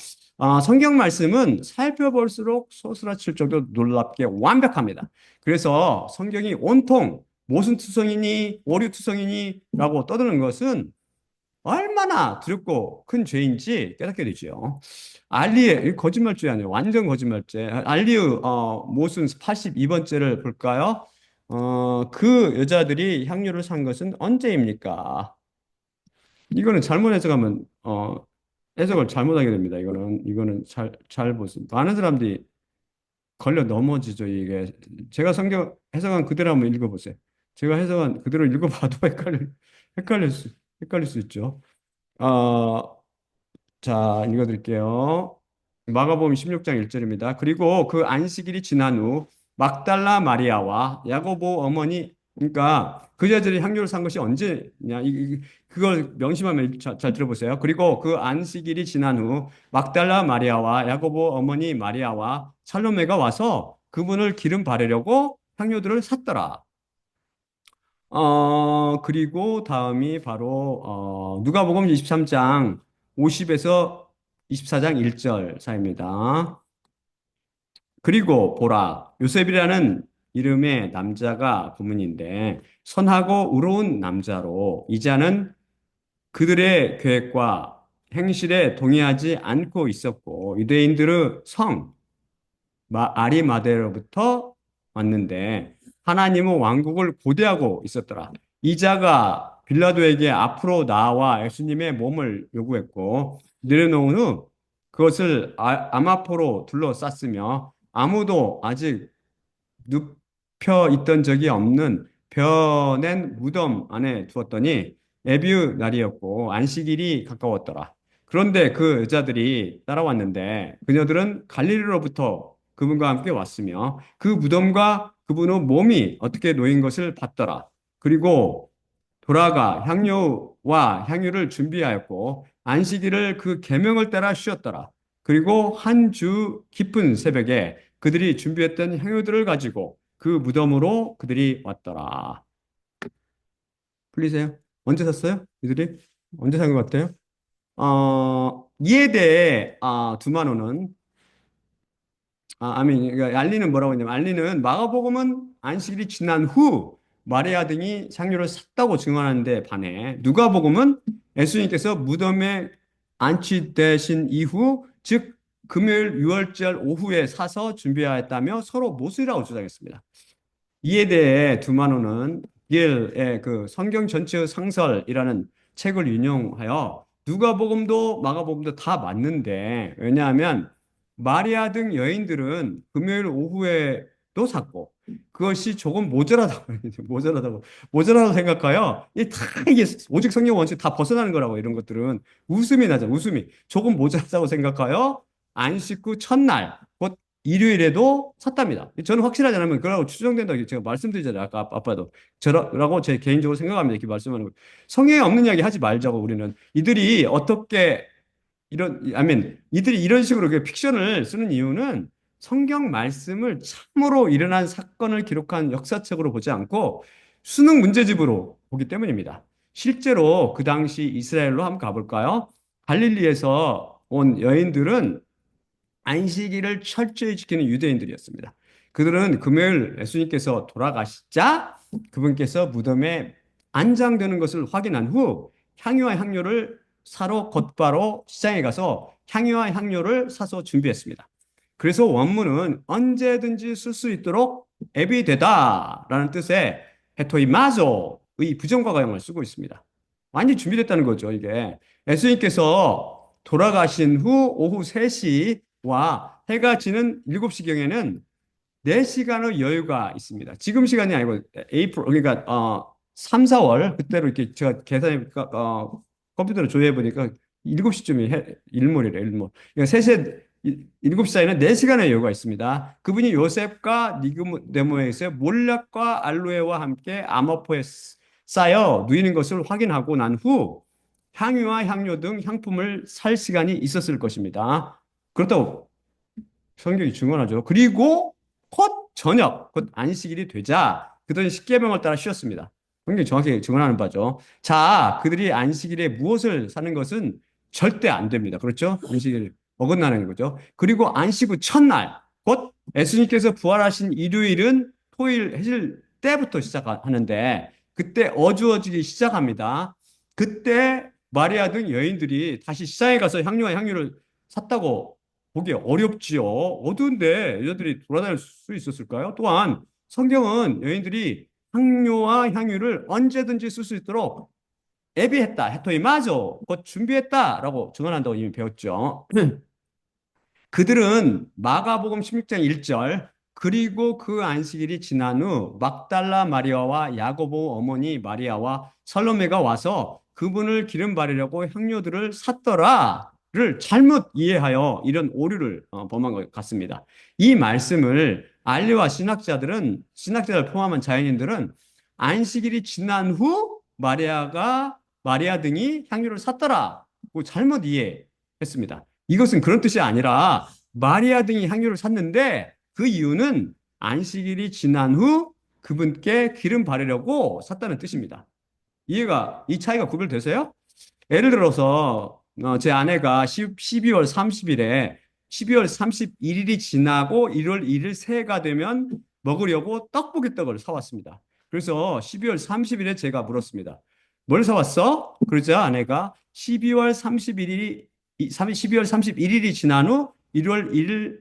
성경 말씀은 살펴볼수록 소스라칠 정도로 놀랍게 완벽합니다. 그래서 성경이 온통 모순투성이니 오류투성이니라고 떠드는 것은 얼마나 두렵고 큰 죄인지 깨닫게 되죠. 알리의 거짓말죄 아니에요. 완전 거짓말죄. 알리의 모순 82번째를 볼까요? 그 여자들이 향유를 산 것은 언제입니까? 이거는 잘못 해석하면 해석을 잘못하게 됩니다. 이거는 잘 보세요. 많은 사람들이 걸려 넘어지죠. 이게 제가 성경 해석한 그대로 한번 읽어보세요. 제가 해석한 그대로 읽어봐도 헷갈릴 헷갈릴 수 있죠. 어, 자, 읽어드릴게요. 마가복음 16장 1절입니다. 그리고 그 안식일이 지난 후 막달라 마리아와 야고보 어머니 그러니까 그 여자들이 향유를 산 것이 언제냐 그걸 명심하면 잘 들어보세요. 그리고 그 안식일이 지난 후 막달라 마리아와 야고보 어머니 마리아와 살로메가 와서 그분을 기름 바르려고 향유들을 샀더라. 그리고 다음이 바로 누가복음 23장 50에서 24장 1절 사이입니다. 그리고 보라, 요셉이라는 이름의 남자가 부문인데 선하고 의로운 남자로 이자는 그들의 계획과 행실에 동의하지 않고 있었고 유대인들의 성 아리마대로부터 왔는데 하나님은 왕국을 고대하고 있었더라. 이자가 빌라도에게 앞으로 나와 예수님의 몸을 요구했고 내려놓은 후 그것을 아마포로 둘러쌌으며 아무도 아직 눕혀 있던 적이 없는 벼낸 무덤 안에 두었더니 에비우 날이었고 안식일이 가까웠더라. 그런데 그 여자들이 따라왔는데 그녀들은 갈릴리로부터 그분과 함께 왔으며 그 무덤과 그분의 몸이 어떻게 놓인 것을 봤더라. 그리고 돌아가 향료와 향유를 준비하였고 안식일을 그 계명을 따라 쉬었더라. 그리고 한 주 깊은 새벽에 그들이 준비했던 향유들을 가지고 그 무덤으로 그들이 왔더라. 풀리세요? 언제 샀어요? 이들이? 언제 산 것 같아요? 이에 대해 두마노는 그러니까 알리는 뭐라고 했냐면 알리는 마가복음은 안식일이 지난 후 마리아 등이 향유를 샀다고 증언하는데 반해 누가복음은 예수님께서 무덤에 안치되신 이후 즉 금요일 유월절 오후에 사서 준비하였다며 서로 모순이라고 주장했습니다. 이에 대해 두마노는 길의 그 성경 전체의 상설이라는 책을 인용하여 누가복음도 마가복음도 다 맞는데, 왜냐하면 마리아 등 여인들은 금요일 오후에도 샀고 그것이 조금 모자라다고 모자라다고 생각하여 이게 오직 성경 원칙 다 벗어나는 거라고. 이런 것들은 웃음이 나죠. 웃음이 조금 모자라다고 생각하여 안식 후 첫날 곧 일요일에도 샀답니다. 저는 확실하지 않으면 그러고 추정된다고 제가 말씀드리잖아요. 아까 아빠도 저라고 제 개인적으로 생각합니다. 이렇게 말씀하는 거. 성경에 없는 이야기 하지 말자고. 우리는 이들이 어떻게 이들이 이런 식으로 픽션을 쓰는 이유는 성경 말씀을 참으로 일어난 사건을 기록한 역사책으로 보지 않고 수능 문제집으로 보기 때문입니다. 실제로 그 당시 이스라엘로 한번 가볼까요? 갈릴리에서 온 여인들은 안식일을 철저히 지키는 유대인들이었습니다. 그들은 금요일 예수님께서 돌아가시자 그분께서 무덤에 안장되는 것을 확인한 후 향유와 향료를 사러 곧바로 시장에 가서 향유와 향료를 사서 준비했습니다. 그래서 원문은 언제든지 쓸 수 있도록 애비되다라는 뜻의 헤토이마조의 부정과 가형을 쓰고 있습니다. 완전히 준비됐다는 거죠, 이게. 예수님께서 돌아가신 후 오후 3시와 해가 지는 7시경에는 4시간의 여유가 있습니다. 지금 시간이 아니고 에이프릴 그러니까 3, 4월 그때로 이렇게 제가 계산해 컴퓨터로 조회해 보니까 7시쯤이 일몰이래, 일몰. 그러니까 3시 7시 사이는 4시간의 여유가 있습니다. 그분이 요셉과 니고데모에서 몰락과 알로에와 함께 암호포에 쌓여 누이는 것을 확인하고 난 후 향유와 향료 등 향품을 살 시간이 있었을 것입니다. 그렇다고 성경이 증언하죠. 그리고 곧 저녁, 곧 안식일이 되자 그들은 십계명을 따라 쉬었습니다. 성경이 정확히 증언하는 바죠. 자, 그들이 안식일에 무엇을 사는 것은 절대 안 됩니다. 그렇죠? 안식일 어긋나는 거죠. 그리고 안식 후 첫날, 곧 예수님께서 부활하신 일요일은 토요일 해질 때부터 시작하는데 그때 어주어지기 시작합니다. 그때 마리아 등 여인들이 다시 시장에 가서 향료와 향유를 샀다고 보기 어렵지요. 어두운데 여자들이 돌아다닐 수 있었을까요? 또한 성경은 여인들이 향료와 향유를 언제든지 쓸 수 있도록 애비했다, 헤토이마저 곧 준비했다라고 증언한다고 이미 배웠죠. 그들은 마가복음 16장 1절 그리고 그 안식일이 지난 후 막달라 마리아와 야고보 어머니 마리아와 살로메가 와서 그분을 기름 바르려고 향료들을 샀더라를 잘못 이해하여 이런 오류를 범한 것 같습니다. 이 말씀을 알리와 신학자들 포함한 자연인들은 안식일이 지난 후 마리아 등이 향료를 샀더라고 잘못 이해했습니다. 이것은 그런 뜻이 아니라 마리아 등이 향유를 샀는데 그 이유는 안식일이 지난 후 그분께 기름 바르려고 샀다는 뜻입니다. 이 차이가 구별되세요? 예를 들어서 제 아내가 12월 30일에 12월 31일이 지나고 1월 1일 새해가 되면 먹으려고 떡볶이 떡을 사왔습니다. 그래서 12월 30일에 제가 물었습니다. 뭘 사왔어? 그러자 아내가 12월 31일이 지난 후 1월 1일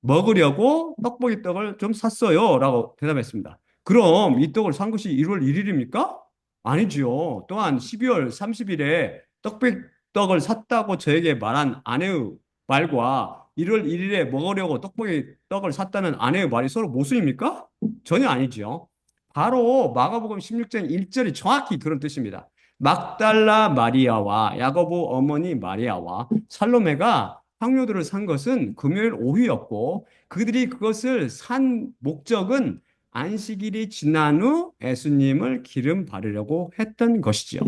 먹으려고 떡볶이 떡을 좀 샀어요. 라고 대답했습니다. 그럼 이 떡을 산 것이 1월 1일입니까? 아니지요. 또한 12월 30일에 떡볶이 떡을 샀다고 저에게 말한 아내의 말과 1월 1일에 먹으려고 떡볶이 떡을 샀다는 아내의 말이 서로 모순입니까? 전혀 아니지요. 바로 마가복음 16장 1절이 정확히 그런 뜻입니다. 막달라 마리아와 야고보 어머니 마리아와 살로메가 향료들을 산 것은 금요일 오후였고 그들이 그것을 산 목적은 안식일이 지난 후 예수님을 기름 바르려고 했던 것이지요.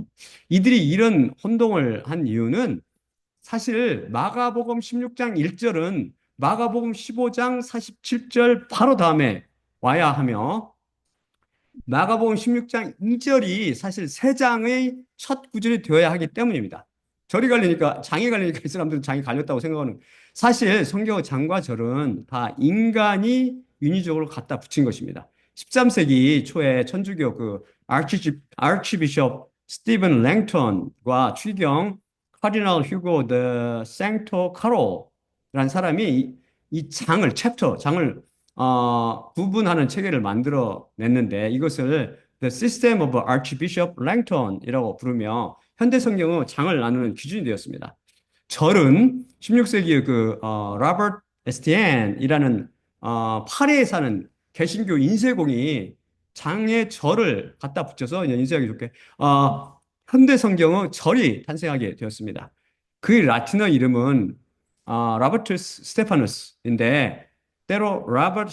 이들이 이런 혼동을 한 이유는 사실 마가복음 16장 1절은 마가복음 15장 47절 바로 다음에 와야 하며 마가복음 16장 2절이 사실 세 장의 첫 구절이 되어야 하기 때문입니다. 장이 갈리니까 이 사람들은 장이 갈렸다고 생각하는 사실 성경의 장과 절은 다 인간이 인위적으로 갖다 붙인 것입니다. 13세기 초에 천주교 아르치비숍 스티븐 랭턴과 추경 카디널 휴고 드 생토 카로 사람이 이 장을, 챕터, 장을 구분하는 체계를 만들어 냈는데 이것을 The System of Archbishop Langton이라고 부르며 현대 성경의 장을 나누는 기준이 되었습니다. 절은 16세기의 로버트 에스티엔이라는 파리에 사는 개신교 인쇄공이 장의 절을 갖다 붙여서 인쇄하기 좋게 현대 성경의 절이 탄생하게 되었습니다. 그 라틴어 이름은 로버트 스테파누스인데 때로 로버트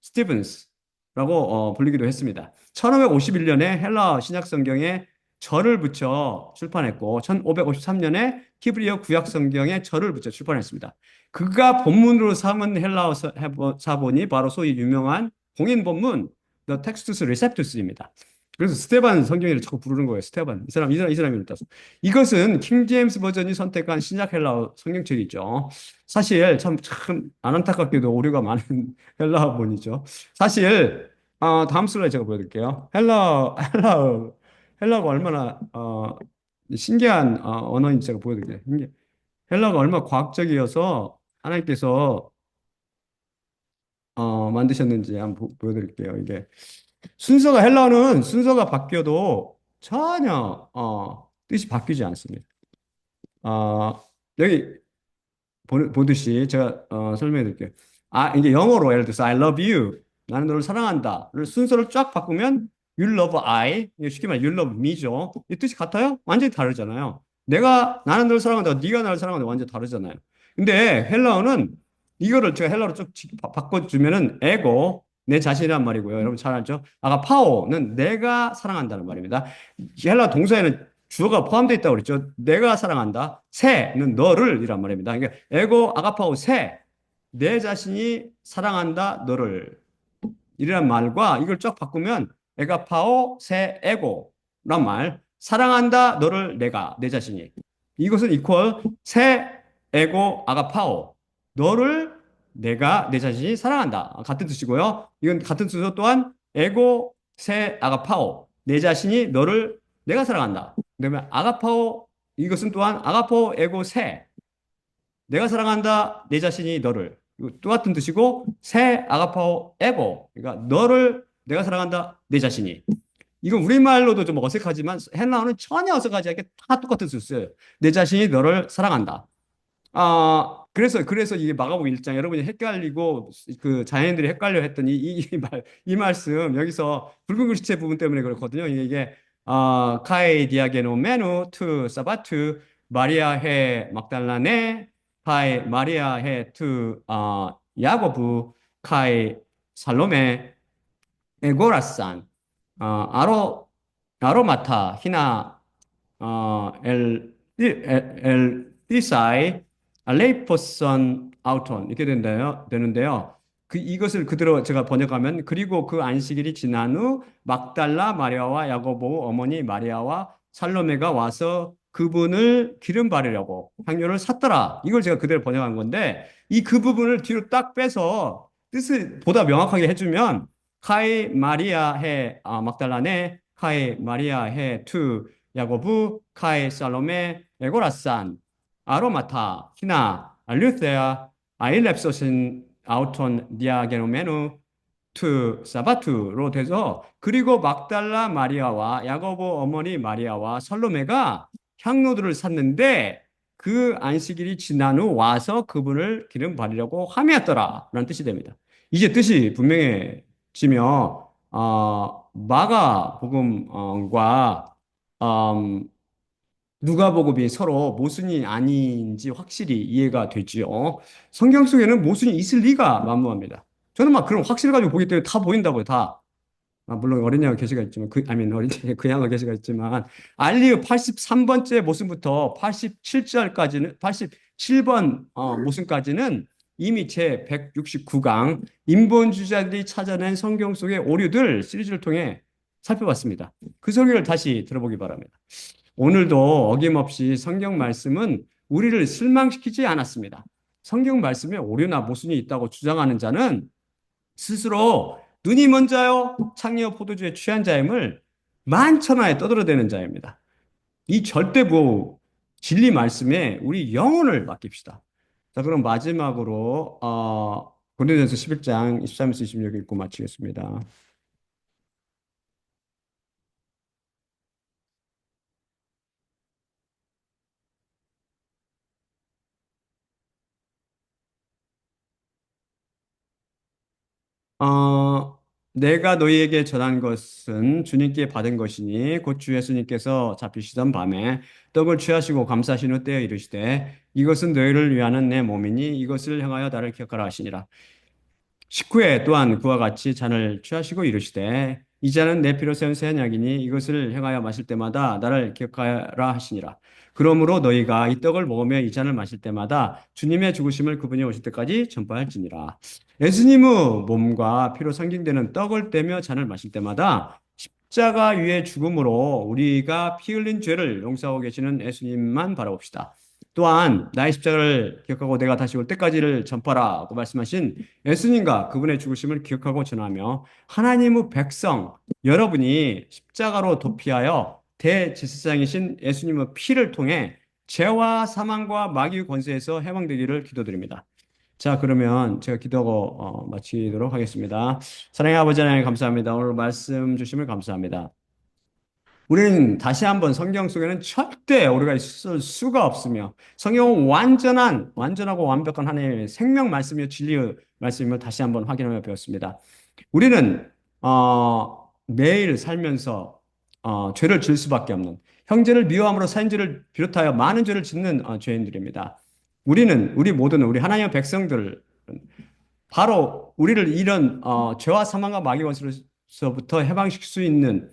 스티븐스라고 불리기도 했습니다. 1551년에 헬라 신약 성경에 절을 붙여 출판했고 1553년에 히브리어 구약 성경에 절을 붙여 출판했습니다. 그가 본문으로 삼은 헬라어 사본이 바로 소위 유명한 공인 본문 The Textus Receptus입니다. 그래서 스테반 성경이를 자꾸 부르는 거예요. 스테반. 이 사람이 따서. 이것은 킹 제임스 버전이 선택한 신약 헬라어 성경책이죠. 사실 참 안타깝게도 오류가 많은 헬라어본이죠. 사실 다음 슬라이드 제가 보여드릴게요. 헬라어가 얼마나 신기한 언어인지 제가 보여드릴게요. 헬라어가 얼마나 과학적이어서 하나님께서 만드셨는지 한번 보여드릴게요. 이게 헬라어는 순서가 바뀌어도 전혀 뜻이 바뀌지 않습니다. 여기 보듯이 제가 설명해 드릴게요. 이게 영어로 예를 들어서 I love you. 나는 너를 사랑한다를 순서를 쫙 바꾸면 you love I. 이게 쉽게 말해 you love me죠. 이 뜻이 같아요? 완전히 다르잖아요. 나는 너를 사랑한다. 네가 나를 사랑한다. 완전히 다르잖아요. 근데 헬라어는 이거를 제가 헬라어로 쭉 바꿔주면은 에고 내 자신이란 말이고요. 여러분 잘 알죠? 아가파오는 내가 사랑한다는 말입니다. 헬라 동사에는 주어가 포함되어 있다고 그랬죠. 내가 사랑한다. 새는 너를 이란 말입니다. 그러니까 에고 아가파오 새. 내 자신이 사랑한다 너를 이란 말과 이걸 쫙 바꾸면 에가파오 새 에고란 말. 사랑한다 너를 내가 내 자신이. 이것은 이퀄 새 에고 아가파오 너를 내가 내 자신이 사랑한다. 같은 뜻이고요. 이건 같은 뜻으로 또한 에고 새 아가파오 내 자신이 너를 내가 사랑한다. 그다음에 아가파오 이것은 또한 아가포 에고 새 내가 사랑한다 내 자신이 너를 이거 똑같은 뜻이고 새 아가파오 에고 그러니까 너를 내가 사랑한다 내 자신이 이건 우리말로도 좀 어색하지만 헬라어는 전혀 어색하지 않게 다 똑같은 뜻이에요. 내 자신이 너를 사랑한다. 그래서 이게 마가복음 1장 여러분이 헷갈리고 그 자연인들이 헷갈려 했더니 이 말씀 여기서 붉은 글씨체 부분 때문에 그렇거든요. 이게 카이 디아게노 메누 투 사바투 마리아 해 막달라네 카이 마리아 해투 야고부 카이 살로메 에고라산 아로 아로마타 히나 엘 티사이 알레이포선 아우톤 이렇게 되는데요. 이것을 그대로 제가 번역하면 그리고 그 안식일이 지난 후 막달라 마리아와 야고보 어머니 마리아와 살로메가 와서 그분을 기름 바르려고 향료를 샀더라. 이걸 제가 그대로 번역한 건데 이 그 부분을 뒤로 딱 빼서 뜻을 보다 명확하게 해주면 카이 마리아 해 막달라네 카이 마리아 해투 야고부 카이 살로메 에고라산 아로마타 히나 알류테아 아일랩소신 아우톤 디아게노메누 투 사바투로 돼서 그리고 막달라 마리아와 야고보 어머니 마리아와 살로메가 향로들을 샀는데 그 안식일이 지난 후 와서 그분을 기름 바르려고 함이었더라 라는 뜻이 됩니다. 이제 뜻이 분명해지며 마가복음과 누가복음이 서로 모순이 아닌지 확실히 이해가 되지요. 성경 속에는 모순이 있을 리가 만무합니다. 저는 막 그런 확신을 가지고 보기 때문에 다 보인다고요, 다. 물론 어린 양의 계시가 있지만, 어린 양의 그 양의 계시가 있지만, 알리의 83번째 모순부터 87절까지는, 87번 모순까지는 이미 제 169강 인본주의자들이 찾아낸 성경 속의 오류들 시리즈를 통해 살펴봤습니다. 그 설교를 다시 들어보기 바랍니다. 오늘도 어김없이 성경 말씀은 우리를 실망시키지 않았습니다. 성경 말씀에 오류나 모순이 있다고 주장하는 자는 스스로 눈이 먼 자요 창녀 포도주에 취한 자임을 만천하에 떠들어대는 자입니다. 이 절대부 진리 말씀에 우리 영혼을 맡깁시다. 자, 그럼 마지막으로 고린도전서 11장 23에서 26 읽고 마치겠습니다. 내가 너희에게 전한 것은 주님께 받은 것이니 곧 주 예수님께서 잡히시던 밤에 떡을 취하시고 감사하신 후 떼어 이르시되 이것은 너희를 위하는 내 몸이니 이것을 행하여 나를 기억하라 하시니라. 식후에 또한 그와 같이 잔을 취하시고 이르시되 이 잔은 내 피로 세운 새 언약이니 이것을 행하여 마실 때마다 나를 기억하라 하시니라. 그러므로 너희가 이 떡을 먹으며 이 잔을 마실 때마다 주님의 죽으심을 그분이 오실 때까지 전파할지니라. 예수님의 몸과 피로 상징되는 떡을 떼며 잔을 마실 때마다 십자가 위의 죽음으로 우리가 피 흘린 죄를 용서하고 계시는 예수님만 바라봅시다. 또한 나의 십자가를 기억하고 내가 다시 올 때까지를 전파라고 말씀하신 예수님과 그분의 죽으심을 기억하고 전하며 하나님의 백성 여러분이 십자가로 도피하여 대제사장이신 예수님의 피를 통해 죄와 사망과 마귀의 권세에서 해방되기를 기도드립니다. 자, 그러면 제가 기도하고 마치도록 하겠습니다. 사랑의 아버지 하나님 감사합니다. 오늘 말씀 주심을 감사합니다. 우리는 다시 한번 성경 속에는 절대 오류가 있을 수가 없으며 성경은 완전하고 완벽한 하나님의 생명 말씀이요 진리의 말씀임을 다시 한번 확인하며 배웠습니다. 우리는 매일 살면서 죄를 지을 수밖에 없는 형제를 미워함으로 사인죄를 비롯하여 많은 죄를 짓는 죄인들입니다. 우리 모두는 우리 하나님의 백성들 바로 우리를 이런 죄와 사망과 마귀 원수로부터 해방시킬 수 있는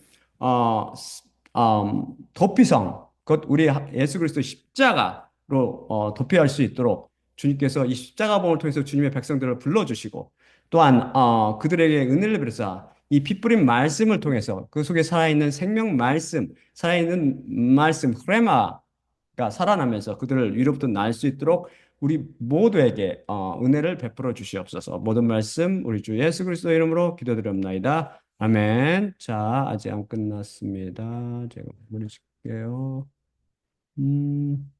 도피성, 곧 우리 예수 그리스도 십자가로 도피할 수 있도록 주님께서 이 십자가 봉을 통해서 주님의 백성들을 불러주시고 또한 그들에게 은혜를 베려서 이 핏부림 말씀을 통해서 그 속에 살아있는 생명 말씀, 살아있는 말씀, 흐레마가 살아나면서 그들을 위로부터 날 수 있도록 우리 모두에게 은혜를 베풀어 주시옵소서. 모든 말씀 우리 주 예수 그리스도 이름으로 기도드립니다. 아멘. 자, 아직 안 끝났습니다. 제가 마무리 짓게요. 음.